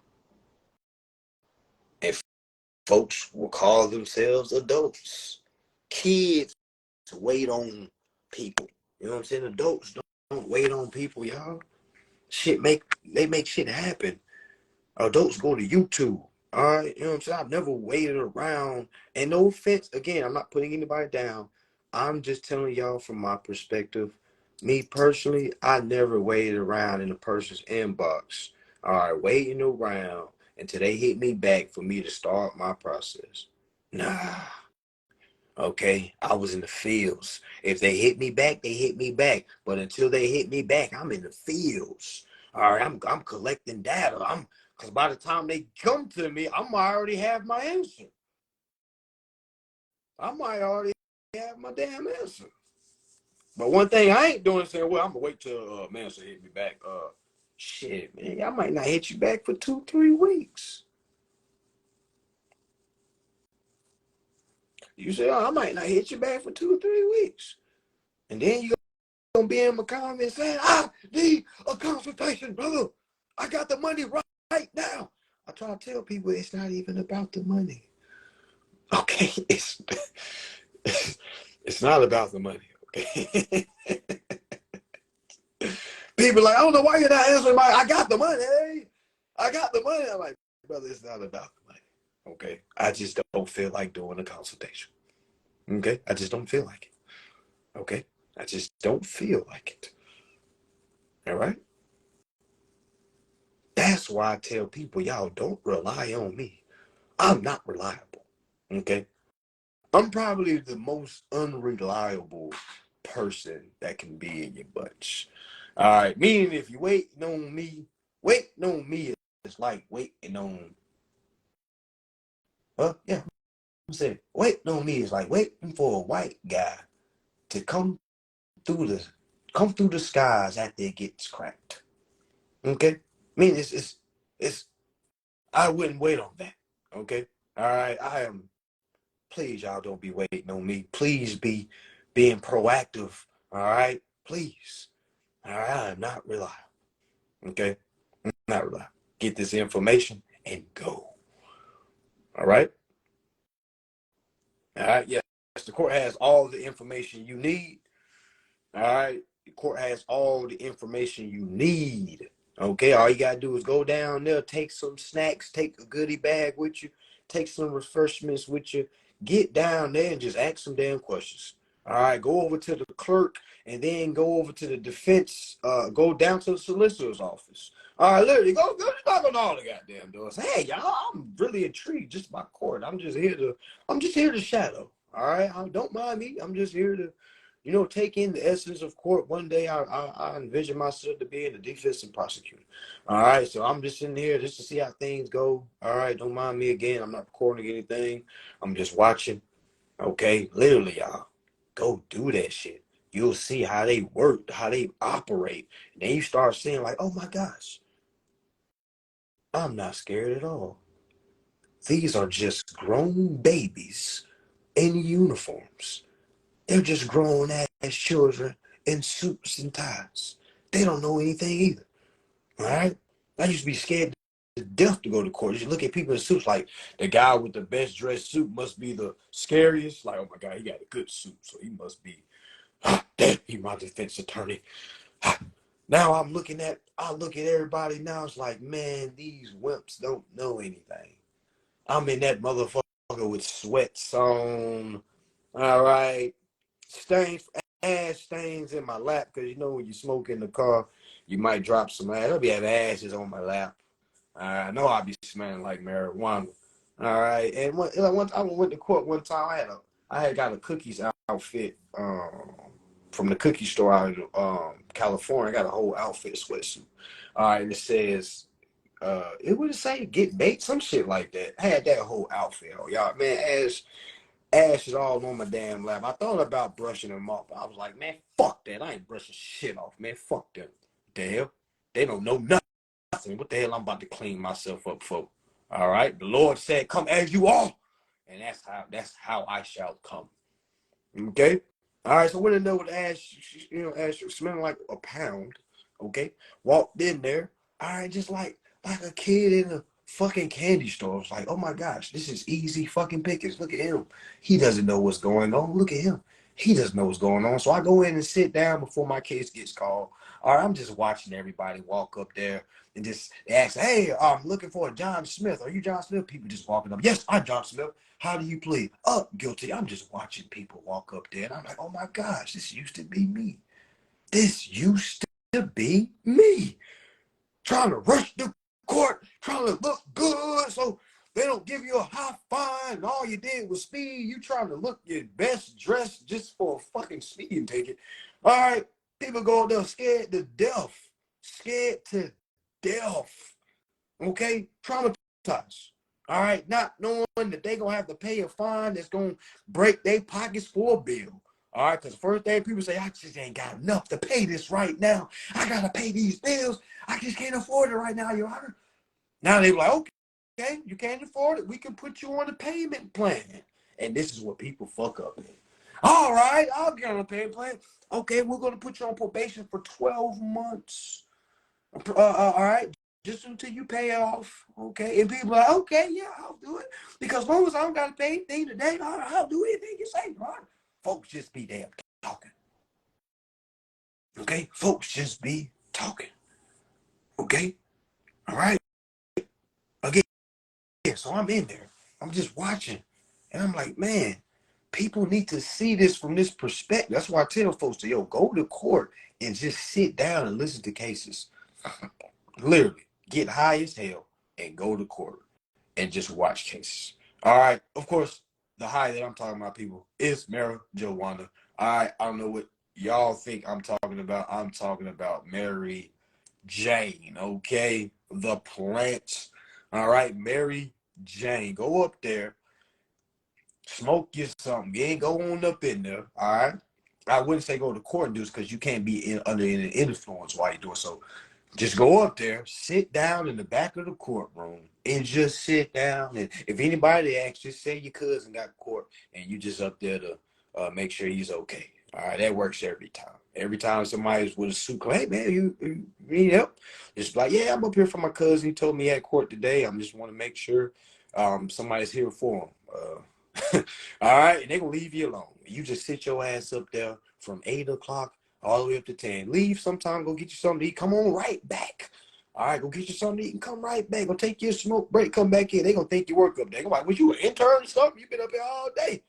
And Folks will call themselves adults. Kids wait on people. You know what I'm saying? Adults don't wait on people, y'all. They make shit happen. Adults go to YouTube. All right, you know what I'm saying? I've never waited around. And no offense, again, I'm not putting anybody down. I'm just telling y'all from my perspective. Me personally, I never waited around in a person's inbox. All right, waiting around until they hit me back for me to start my process. Nah. Okay, I was in the fields. If they hit me back, they hit me back. But until they hit me back, I'm in the fields. All right, I'm collecting data. I'm because by the time they come to me, I might already have my answer. I might already have my damn answer. But one thing I ain't doing is saying, well, I'm gonna wait till Mansa hit me back. Shit, man, I might not hit you back for 2, 3 weeks. You say, oh, I might not hit you back for 2 or 3 weeks, and then you gonna be in my comments saying, I need a consultation, brother. I got the money right now. I try to tell people it's not even about the money. Okay, it's not about the money. Okay. People like, I don't know why you're not answering I got the money. Hey, I got the money. I'm like, brother, it's not about the money. Okay. I just don't feel like doing a consultation. Okay. I just don't feel like it. Okay. I just don't feel like it. All right. That's why I tell people, y'all don't rely on me. I'm not reliable. Okay. I'm probably the most unreliable person that can be in your bunch. All right. Meaning if you waiting on me is like waiting on, yeah, I'm saying waiting on me is like waiting for a white guy to through the come through the skies after it gets cracked. Okay. I mean it's I wouldn't wait on that. Okay. All right. Please, y'all don't be waiting on me. Please be being proactive. All right. Please. All right. I am not reliable. Okay. I'm not reliable. Get this information and go. All right. All right. Yes. The court has all the information you need. All right. The court has all the information you need. Okay. All you gotta do is go down there, take some snacks, take a goodie bag with you, take some refreshments with you, get down there and just ask some damn questions. All right. Go over to the clerk and then go over to the defense, go down to the solicitor's office. All right, literally, go knock on all the goddamn doors. Hey, y'all, I'm really intrigued just by court. I'm just here to shadow. All right, don't mind me. I'm just here to take in the essence of court. One day I envision myself to be in the defense and prosecutor. All right, so I'm just in here just to see how things go. All right, don't mind me again. I'm not recording anything. I'm just watching. Okay, literally, y'all, go do that shit. You'll see how they work, how they operate. And then you start seeing like, oh my gosh, I'm not scared at all. These are just grown babies in uniforms. They're just grown ass children in suits and ties. They don't know anything either. All right? I used to be scared to death to go to court. You should look at people in suits like the guy with the best dressed suit must be the scariest. Like, oh my God, he got a good suit, so he must be, damn, he my defense attorney. Now I look at everybody now, it's like, man, these wimps don't know anything. I'm in that motherfucker with sweats on. All right. Stains, ass stains in my lap, because when you smoke in the car, you might drop some ass. I'll be having ashes on my lap. I know I'll be smelling like marijuana. All right. And one time I went to court one time, I had got a cookies outfit from the cookie store out in California. I got a whole outfit sweatsuit. All right, and it says it would say get baked, some shit like that. I had that whole outfit on, y'all. Man, ash is all on my damn lap. I thought about brushing them off, but I was like, man, fuck that. I ain't brushing shit off, man. Fuck them. What the hell? They don't know nothing. What the hell I'm about to clean myself up for? All right. The Lord said, come as you are. And that's how I shall come. Okay. All right. So when I know what ash, ash smelling like a pound. Okay. Walked in there. All right. Just like a kid in fucking candy stores. Like, oh my gosh, this is easy fucking pickings. Look at him. He doesn't know what's going on. Look at him. He doesn't know what's going on. So I go in and sit down before my case gets called. All right, I'm just watching everybody walk up there and just ask, hey, I'm looking for a John Smith. Are you John Smith? People just walking up. Yes, I'm John Smith. How do you plead? Guilty. I'm just watching people walk up there. And I'm like, oh my gosh, this used to be me. This used to be me. Trying to rush the court, trying to look good so they don't give you a high fine. And all you did was speed. You trying to look your best dressed just for a fucking speeding ticket. All right, people go there scared to death. Scared to death. Okay? Traumatized. All right, not knowing that they gonna have to pay a fine that's gonna break their pockets for a bill. All right, because the first thing people say, I just ain't got enough to pay this right now. I gotta pay these bills. I just can't afford it right now, Your Honor. Now they're like, okay, you can't afford it. We can put you on a payment plan. And this is what people fuck up in. All right, I'll get on a payment plan. Okay, we're gonna put you on probation for 12 months. All right, just until you pay off. Okay, and people are like, okay, yeah, I'll do it because as long as I don't got to pay anything today, I'll do anything you say, right? Folks just be damn talking. Okay, folks just be talking. Okay, all right. Again, so I'm in there. I'm just watching, and I'm like, man, people need to see this from this perspective. That's why I tell folks to go to court and just sit down and listen to cases. Literally, get high as hell and go to court and just watch cases. All right. Of course, the high that I'm talking about, people, is marijuana. All right. I don't know what y'all think I'm talking about. I'm talking about Mary Jane. Okay. The plants. All right. Mary Jane. Go up there, smoke you something. You ain't go on up in there. All right. I wouldn't say go to court and do this because you can't be under any influence while you're doing so. Just go up there, sit down in the back of the courtroom, and just sit down. And if anybody asks, just say your cousin got court, and you just up there to make sure he's okay. All right, that works every time. Every time somebody's with a suit, hey man, you need help? Just like, yeah, I'm up here for my cousin. He told me at court today. I just want to make sure somebody's here for him. All right, and they gonna leave you alone. You just sit your ass up there from 8 o'clock all the way up to 10. Leave sometime, go get you something to eat. Come on right back. All right, go get you something to eat and come right back. Go take your smoke break, come back in. They gonna think you work up there. They gonna like, was you an intern or something? You been up here all day.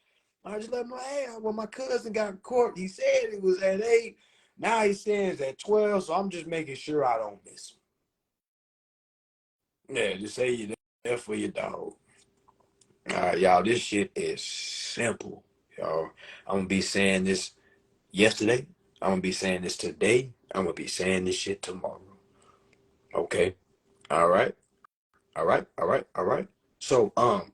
I just let them know, hey, well, my cousin got court. He said it was at 8. Now he says at 12, so I'm just making sure I don't miss him. Yeah, just say you're there for your dog. All right, y'all, this shit is simple, y'all. I'm gonna be saying this yesterday. I'm gonna be saying this today. I'm gonna be saying this shit tomorrow. Okay. All right. All right. All right. All right. So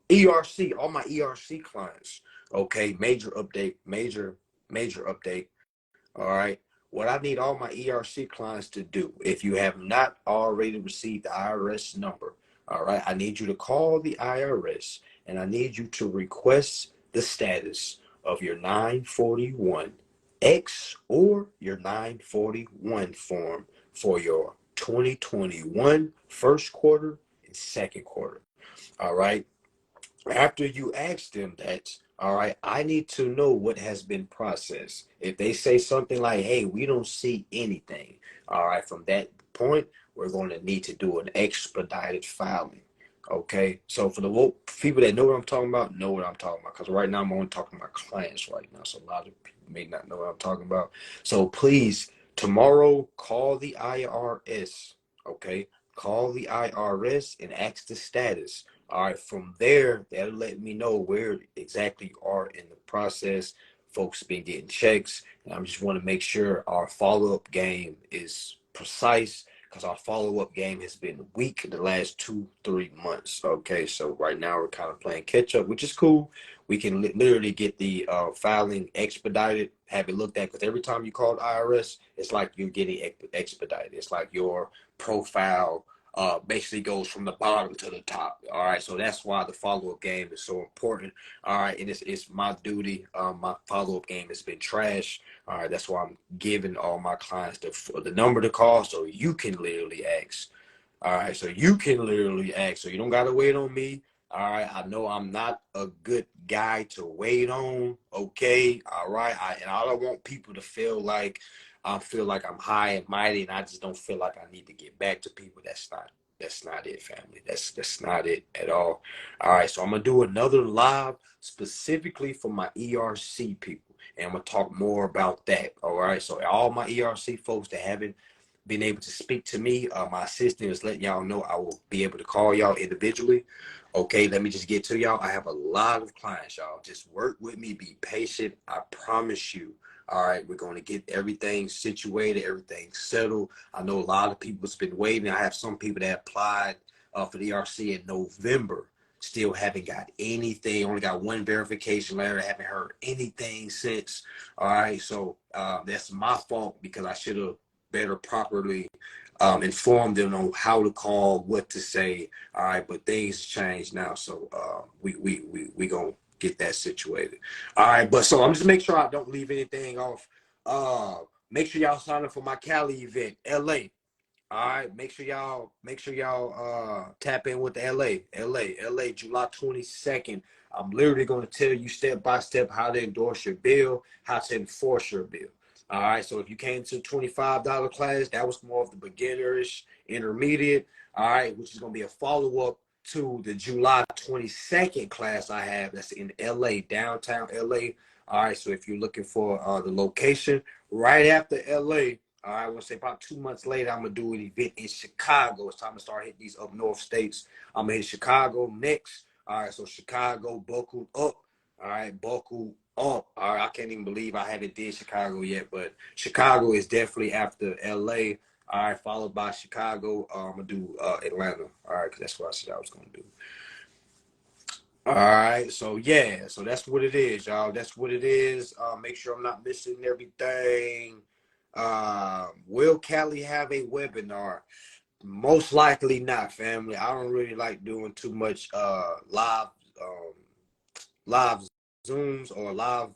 ERC, all my ERC clients. Okay, major update, major update. All right. What I need all my ERC clients to do, if you have not already received the IRS number, all right, I need you to call the IRS and I need you to request the status of your 941X or your 941 form for your 2021 first quarter and second quarter. All right. After you ask them that, all right, I need to know what has been processed. If they say something like, hey, we don't see anything, all right, from that point, we're going to need to do an expedited filing. Okay, so for the people that know what I'm talking about, know what I'm talking about. Because right now I'm only talking about clients right now, so a lot of people may not know what I'm talking about. So please, tomorrow, call the IRS. Okay, call the IRS and ask the status. All right, from there, that'll let me know where exactly you are in the process. Folks been getting checks, and I just want to make sure our follow-up game is precise because our follow-up game has been weak the last 2-3 months. Okay, so right now we're kind of playing catch-up, which is cool. We can literally get the filing expedited, have it looked at, because every time you call the IRS, it's like you're getting expedited. It's like your profile basically goes from the bottom to the top. All right, so that's why the follow-up game is so important. All right, and it's my duty. My follow-up game has been trash. All right, that's why I'm giving all my clients the number to call so you can literally ask All right, so you can literally ask. So you don't gotta wait on me. All right, I know I'm not a good guy to wait on. Okay, all right, and I don't want people to feel like I'm high and mighty, and I just don't feel like I need to get back to people. That's not it, family. That's not it at all. All right, so I'm gonna do another live specifically for my ERC people, and I'm gonna talk more about that. All right, so all my ERC folks that haven't been able to speak to me. My assistant is letting y'all know I will be able to call y'all individually. Okay, let me just get to y'all. I have a lot of clients, y'all. Just work with me, be patient. I promise you. All right, we're going to get everything situated, everything settled. I know a lot of people's been waiting. I have some people that applied for the ERC in November. Still haven't got anything. Only got one verification letter. Haven't heard anything since. All right, so that's my fault because I should have better properly inform them on how to call, what to say. All right, but things change now, so we gonna get that situated. All right, but so I'm just make sure I don't leave anything off. Uh, Make sure y'all sign up for my Cali event, LA. All right, make sure y'all tap in with the LA, July 22nd. I'm literally going to tell you step by step how to endorse your bill, how to enforce your bill. All right, so if you came to the $25 class, that was more of the beginnerish, intermediate. All right, which is going to be a follow up to the July 22nd class I have. That's in LA, downtown LA. All right, so if you're looking for the location, right after LA. All right, I want to say about 2 months later, I'm going to do an event in Chicago. It's time to start hitting these up north states. I'm going to hit Chicago next. All right, so Chicago, buckle up. All right, buckle up. All right, I can't even believe I haven't did Chicago yet, but Chicago is definitely after LA. All right, followed by Chicago. I'm going to do Atlanta. All right, because that's what I said I was going to do. All right, so yeah, so that's what it is, y'all. That's what it is. Make sure I'm not missing everything. Will Cali have a webinar? Most likely not, family. I don't really like doing too much um live Zooms or live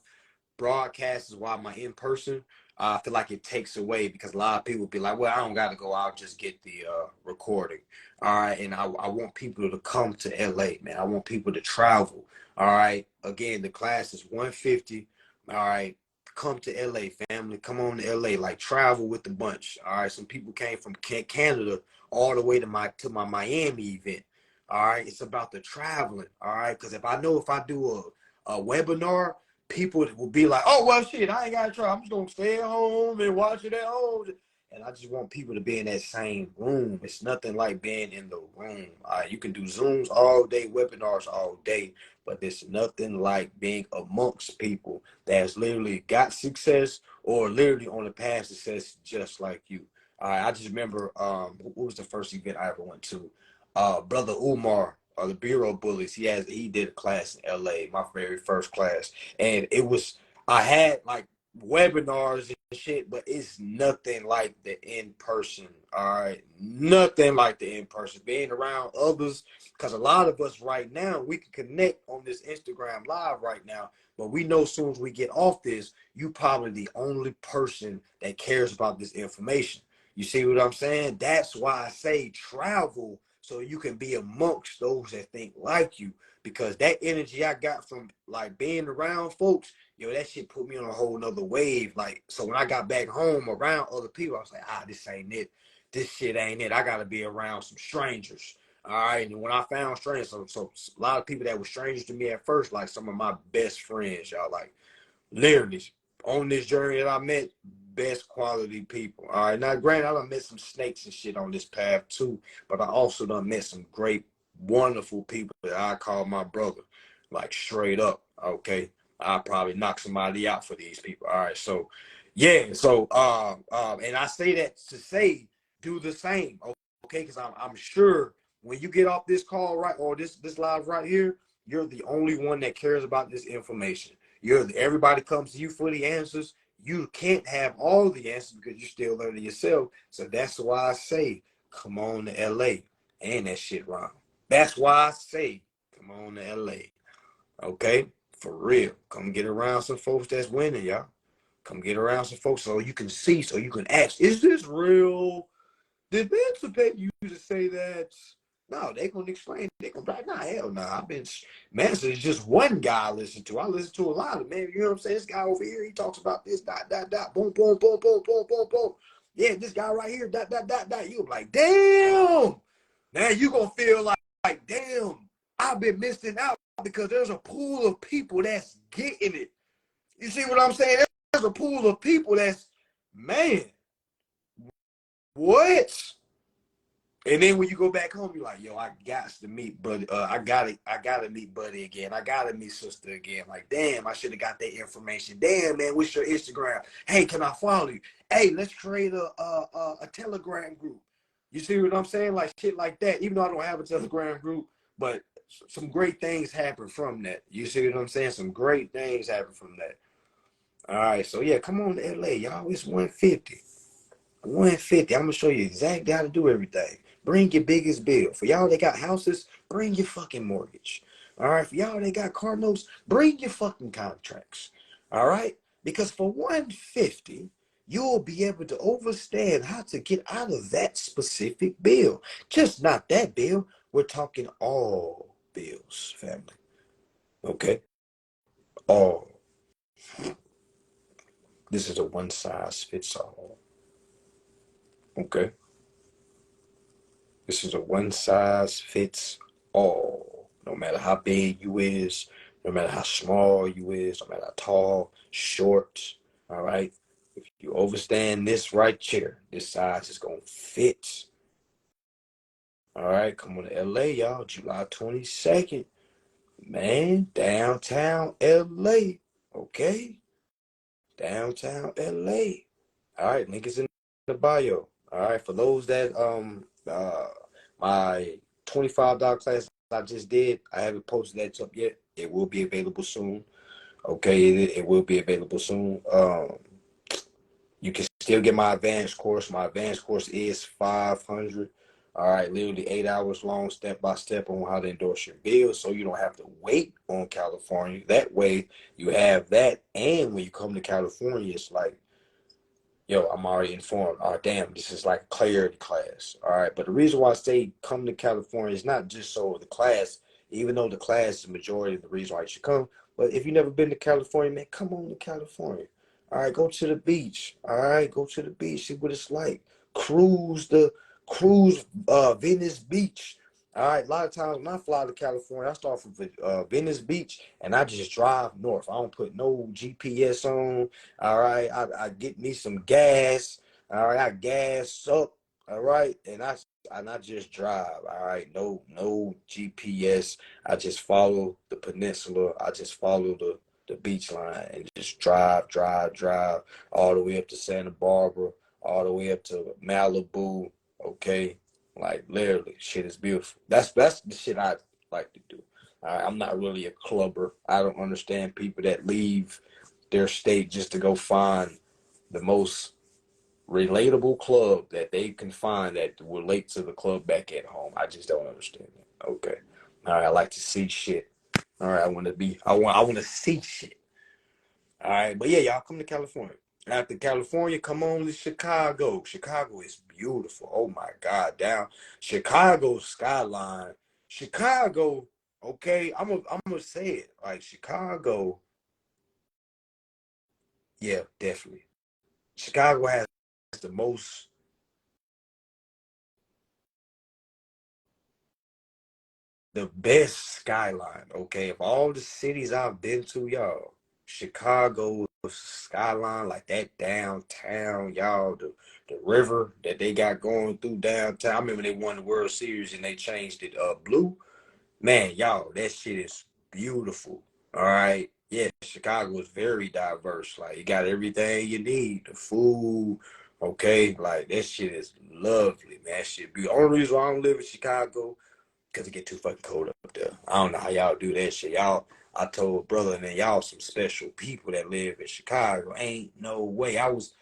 broadcasts while I'm in person. I feel like it takes away because a lot of people be like, well, I don't got to go. I'll just get the recording. All right. And I want people to come to LA, man. I want people to travel. All right. Again, the class is 150. All right. Come to LA, family. Come on to LA. Like travel with the bunch. All right. Some people came from Canada all the way to my Miami event. All right. It's about the traveling. All right. Because if I do a webinar, people will be like, oh, well, shit, I ain't got to try. I'm just going to stay at home and watch it at home. And I just want people to be in that same room. It's nothing like being in the room. You can do Zooms all day, webinars all day, but there's nothing like being amongst people that's literally got success or literally on the path to success just like you. I just remember, what was the first event I ever went to? Brother Umar, the Bureau Bullies, he did a class in LA, my very first class. And I had like webinars and shit, but it's nothing like the in person. All right, nothing like the in person. Being around others, because a lot of us right now we can connect on this Instagram live right now, but we know as soon as we get off this, you probably the only person that cares about this information. You see what I'm saying? That's why I say travel so you can be amongst those that think like you, because that energy I got from like being around folks, that shit put me on a whole nother wave. Like, so when I got back home around other people, I was like, this ain't it. This shit ain't it. I gotta be around some strangers. All right. And when I found strangers, so a lot of people that were strangers to me at first, like some of my best friends, y'all, like literally on this journey that I met, best quality people. All right. Now, granted, I done met some snakes and shit on this path too, but I also done met some great, wonderful people that I call my brother, like straight up. Okay. I'll probably knock somebody out for these people. All right. So, yeah. So, and I say that to say, do the same. Okay. Because I'm sure when you get off this call, right, or this live right here, you're the only one that cares about this information. Everybody comes to you for the answers. You can't have all the answers because you're still learning yourself. So that's why I say, come on to LA. And that shit wrong. That's why I say, come on to LA. Okay? For real. Come get around some folks that's winning, y'all. Come get around some folks so you can see, so you can ask, is this real? Did Mansa pay you to say that? No, they gonna explain. They gonna be like, nah, hell no. I've been Mansa is just one guy I listen to. I listen to a lot of man. You know what I'm saying? This guy over here, he talks about this dot dot dot boom boom boom boom boom boom boom. Yeah, this guy right here dot dot dot dot. You like, damn. Now you gonna feel like damn. I've been missing out because there's a pool of people that's getting it. You see what I'm saying? There's a pool of people that's man. What? And then when you go back home, you're like, yo, I got to meet Buddy. I gotta meet Buddy again. I gotta meet Sister again. Like, damn, I should have got that information. Damn, man, what's your Instagram? Hey, can I follow you? Hey, let's create a Telegram group. You see what I'm saying? Like shit like that. Even though I don't have a Telegram group, but some great things happen from that. You see what I'm saying? Some great things happen from that. All right, so yeah, come on to LA, y'all. It's 150. 150. I'm gonna show you exactly how to do everything. Bring your biggest bill. For y'all that got houses, bring your fucking mortgage. All right. For y'all that got car notes, bring your fucking contracts. All right. Because for 150, you'll be able to understand how to get out of that specific bill. Just not that bill. We're talking all bills, family. Okay. All. This is a one size fits all. Okay. This is a one size fits all. No matter how big you is, no matter how small you is, no matter how tall, short, all right? If you overstand this right here, this size is gonna fit. All right, come on to LA, y'all. July 22nd. Man, downtown LA. Okay? Downtown LA. All right, link is in the bio. All right, for those that my $25 class I just did, I haven't posted that up yet. It will be available soon. Okay, it will be available soon. You can still get my advanced course. My advanced course is 500. All right, literally 8 hours long, step by step on how to endorse your bill, so you don't have to wait on California. That way, you have that, and when you come to California, it's like, yo, I'm already informed. Oh, damn, this is like a clarity class. All right. But the reason why I say come to California is not just so the class, even though the class is the majority of the reason why you should come. But if you've never been to California, man, come on to California. All right, go to the beach. All right, go to the beach, see what it's like. Cruise Venice Beach. All right, a lot of times when I fly to California, I start from Venice Beach and I just drive north. I don't put no GPS on. All right, I get me some gas. All right, I gas up. All right, and I just drive. All right, no GPS. I just follow the peninsula. I just follow the beach line and just drive all the way up to Santa Barbara, all the way up to Malibu. Okay, like literally, shit is beautiful. That's the shit I like to do. I'm not really a clubber. I don't understand people that leave their state just to go find the most relatable club that they can find that relate to the club back at home. I just don't understand that. Okay. All right. I like to see shit. All right. I want to see shit. All right. But yeah, y'all come to California. After California, come on to Chicago. Chicago is beautiful. Oh my God. Down Chicago skyline. Chicago, okay. I'm gonna say it. Like Chicago, yeah, definitely. Chicago has the most, the best skyline. Okay, of all the cities I've been to, y'all, Chicago skyline, like that downtown, y'all, the river that they got going through downtown. I remember they won the World Series and they changed it blue. Man, y'all, that shit is beautiful. All right. Yeah, Chicago is very diverse. Like you got everything you need. The food, okay, like that shit is lovely, man. That shit be only reason why I don't live in Chicago because it get too fucking cold up there. I don't know how y'all do that shit. Y'all, I told brother, man, y'all some special people that live in Chicago. Ain't no way. I was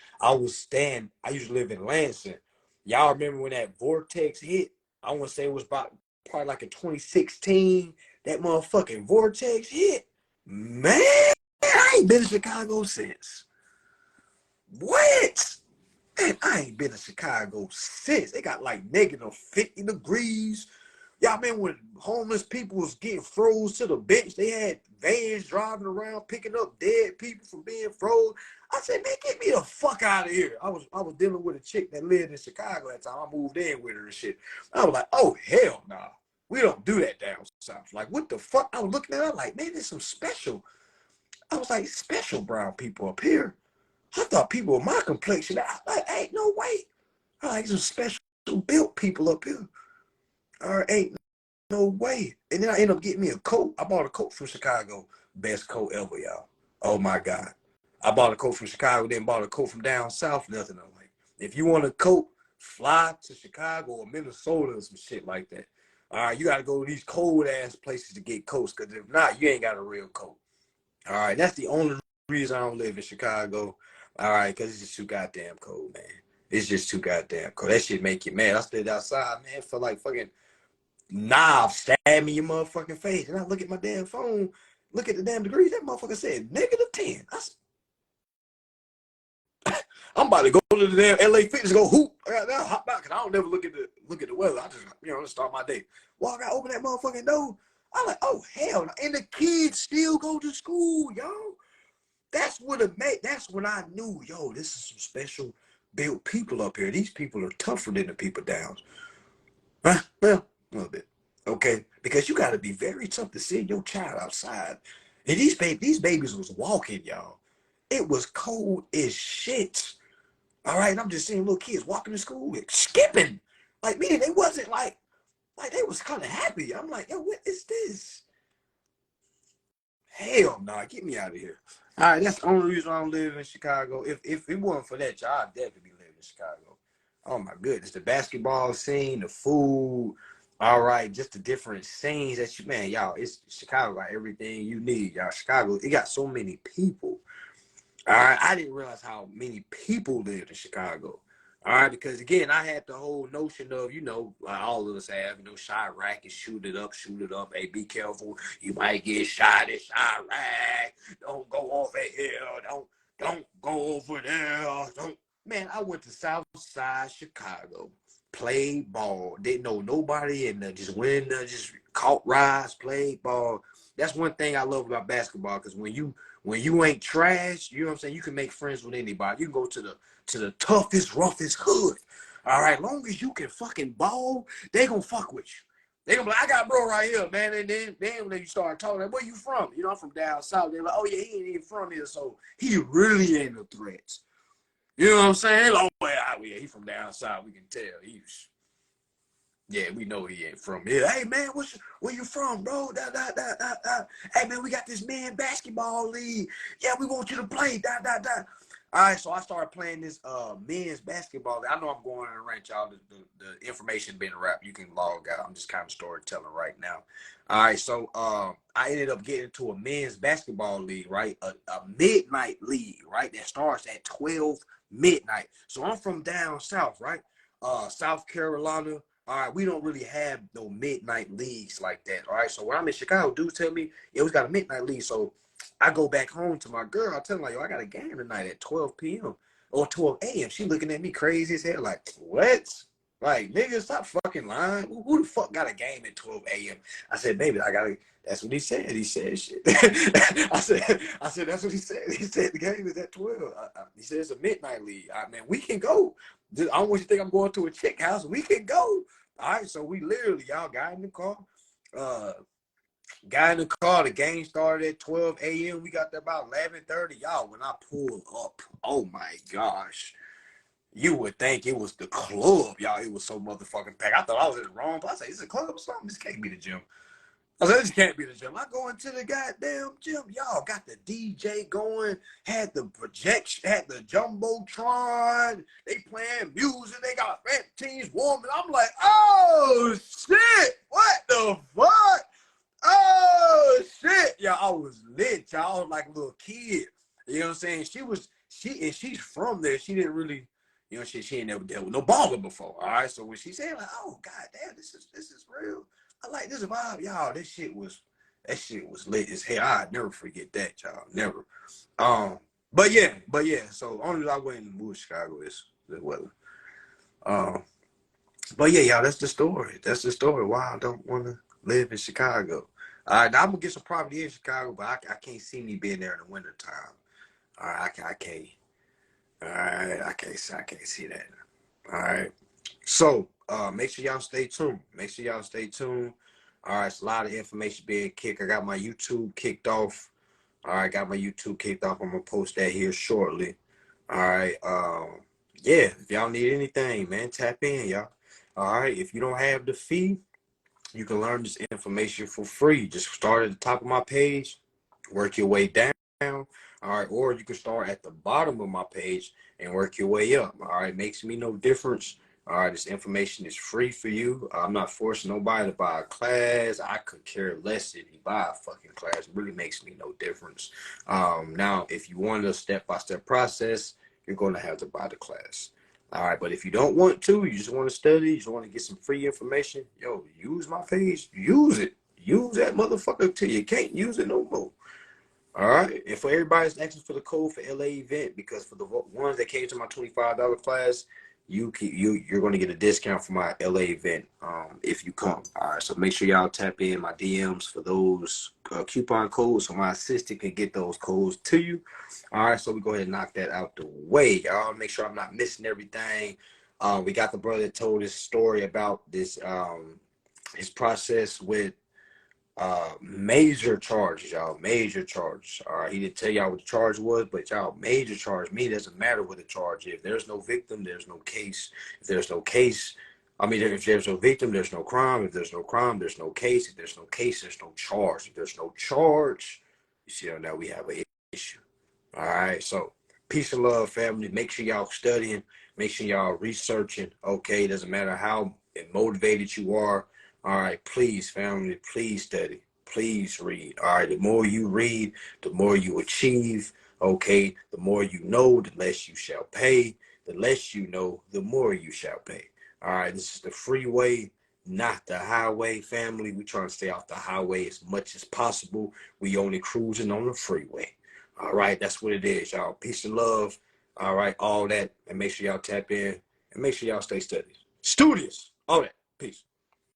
staying. I used to live in Lansing. Y'all remember when that vortex hit? I want to say it was about probably like in 2016. That motherfucking vortex hit. Man, I ain't been to Chicago since. What? Man, I ain't been to Chicago since. They got like negative 50 degrees. Y'all remember when homeless people was getting froze to the bench? They had vans driving around picking up dead people from being froze. I said, man, get me the fuck out of here. I was dealing with a chick that lived in Chicago at the time. I moved in with her and shit. I was like, oh hell nah. We don't do that down south. Like, what the fuck? I was looking at her like, man, there's some special. I was like, special brown people up here. I thought people with my complexion, like, ain't no way. I like some special built people up here. All right, ain't no way. And then I ended up getting me a coat. I bought a coat from Chicago. Best coat ever, y'all. Oh my God. I bought a coat from Chicago, then bought a coat from down south. Nothing. I'm like, if you want a coat, fly to Chicago or Minnesota or some shit like that. All right, you got to go to these cold ass places to get coats, because if not, you ain't got a real coat. All right, that's the only reason I don't live in Chicago. All right, because it's just too goddamn cold, man. It's just too goddamn cold. That shit make you mad. I stood outside, man, for like fucking knives stab me in your motherfucking face. And I look at my damn phone, look at the damn degrees. That motherfucker said -10. I'm about to go to the damn LA Fitness, go hoop. I gotta hop out, because I don't never look at the weather. I just, just start my day. Walk out, open that motherfucking door. I'm like, oh hell no. And the kids still go to school, y'all. That's what it made. That's when I knew, yo, this is some special built people up here. These people are tougher than the people down. Huh? Well, a little bit. Okay. Because you gotta be very tough to send your child outside. And these babies was walking, y'all. It was cold as shit. All right. And I'm just seeing little kids walking to school, like, skipping. Like, meaning they wasn't like they was kind of happy. I'm like, yo, what is this? Hell no, nah, get me out of here. All right, that's the only reason I don't live in Chicago. If it wasn't for that, y'all, I'd definitely be living in Chicago. Oh my goodness, the basketball scene, the food, all right, just the different scenes that you, man, y'all, it's Chicago got everything you need, y'all. Chicago, it got so many people. All right, I didn't realize how many people lived in Chicago. All right, because again, I had the whole notion of, like all of us have, Chirac and shoot it up. Hey, be careful, you might get shot at Chirac. Don't go over here. Don't go over there. Don't. Man, I went to South Side Chicago, played ball, didn't know nobody, and just went in there, just caught rides, played ball. That's one thing I love about basketball, because when you ain't trash, you know what I'm saying, you can make friends with anybody. You can go to the toughest, roughest hood. All right, long as you can fucking ball, they gonna fuck with you. They gonna be like, I got a bro right here, man. And then when you start talking, like, where you from? I'm from down south. They're like, oh yeah, he ain't even from here, so he really ain't a threat. You know what I'm saying? Like, oh yeah, he from down south. We can tell. Yeah, we know he ain't from here. Hey man, where you from, bro? Da, da, da, da, da. Hey man, we got this men basketball league. Yeah, we want you to play. Da, da, da. All right, so I started playing this men's basketball league. I know I'm going on a rant, y'all. The information been wrapped. You can log out. I'm just kind of storytelling right now. All right, so I ended up getting to a men's basketball league, right? A midnight league, right? That starts at 12 midnight. So I'm from down south, right? South Carolina. All right, we don't really have no midnight leagues like that. All right, so when I'm in Chicago, dudes tell me, yeah, we got a midnight league. So I go back home to my girl. I tell her, like, yo, I got a game tonight at 12 p.m. or 12 a.m. She looking at me crazy as hell, like, what? Like, nigga, stop fucking lying. Who the fuck got a game at 12 a.m.? I said, baby, I got to. That's what he said. He said shit. I said, that's what he said. He said the game is at 12. He said it's a midnight league. Man, we can go. I don't want you to think I'm going to a chick house. We can go. All right, so we literally, y'all, got in the car. The game started at 12 a.m. We got there about 11:30. Y'all, when I pulled up, oh my gosh. You would think it was the club, y'all. It was so motherfucking packed. I thought I was in the wrong place. I said, is it a club or something? This can't be the gym. I said, this can't be the gym. I go into the goddamn gym. Y'all got the DJ going, had the projection, had the Jumbotron. They playing music. They got fat teams warming. I'm like, oh, shit. What the fuck? Oh, shit. Y'all, I was lit, y'all. I was like a little kid. You know what I'm saying? She's from there. She didn't really, she ain't never dealt with no baller before. All right. So when she said, like, oh, goddamn, this is real. I like this vibe, y'all. That shit was lit as hell. I'd never forget that, y'all. Never. Um, but yeah. So only reason I went and moved to Chicago is This weather. But yeah, y'all, that's the story. That's the story. Why I don't want to live in Chicago. All right, now I'm gonna get some property in Chicago, but I can't see me being there in the wintertime. All right, I can't. All right, I can't see that. All right. So make sure y'all stay tuned. Make sure y'all stay tuned. All right, it's a lot of information being kicked. I got my YouTube kicked off. All right, got my YouTube kicked off. I'm gonna post that here shortly. All right. Yeah, if y'all need anything, man, tap in, y'all. All right. If you don't have the fee, you can learn this information for free. Just start at the top of my page, work your way down. All right, or you can start at the bottom of my page and work your way up. All right, makes me no difference. All right, this information is free for you. I'm not forcing nobody to buy a class. I could care less if you buy a fucking class. It really makes me no difference. Now, if you want a step-by-step process, you're going to have to buy the class. All right, but if you don't want to, you just want to study, you just want to get some free information, yo, use my page, use it. Use that motherfucker till you can't use it no more. All right. And for everybody that's asking for the code for LA event, because for the ones that came to my $25 class, you're going to get a discount for my LA event if you come. All right. So make sure y'all tap in my DMs for those coupon codes so my assistant can get those codes to you. All right. So we go ahead and knock that out the way, y'all. Make sure I'm not missing everything. We got the brother that told his story about this his process with major charges, y'all. Major charges. All right, he didn't tell y'all what the charge was, but y'all, major charge. Me, it doesn't matter what the charge is. If there's no victim, there's no case. If there's no case, I mean, if there's no victim, there's no crime. If there's no crime, there's no case. If there's no case, there's no charge. If there's no charge, you see now we have an issue. All right, so peace and love, family. Make sure y'all studying. Make sure y'all researching. Okay, doesn't matter how motivated you are. All right, please, family, please study. Please read. All right, the more you read, the more you achieve. Okay, the more you know, the less you shall pay. The less you know, the more you shall pay. All right, this is the freeway, not the highway, family. We trying to stay off the highway as much as possible. We only cruising on the freeway. All right, that's what it is, y'all. Peace and love. All right, all that. And make sure y'all tap in. And make sure y'all stay studious. Studious. All that. Peace.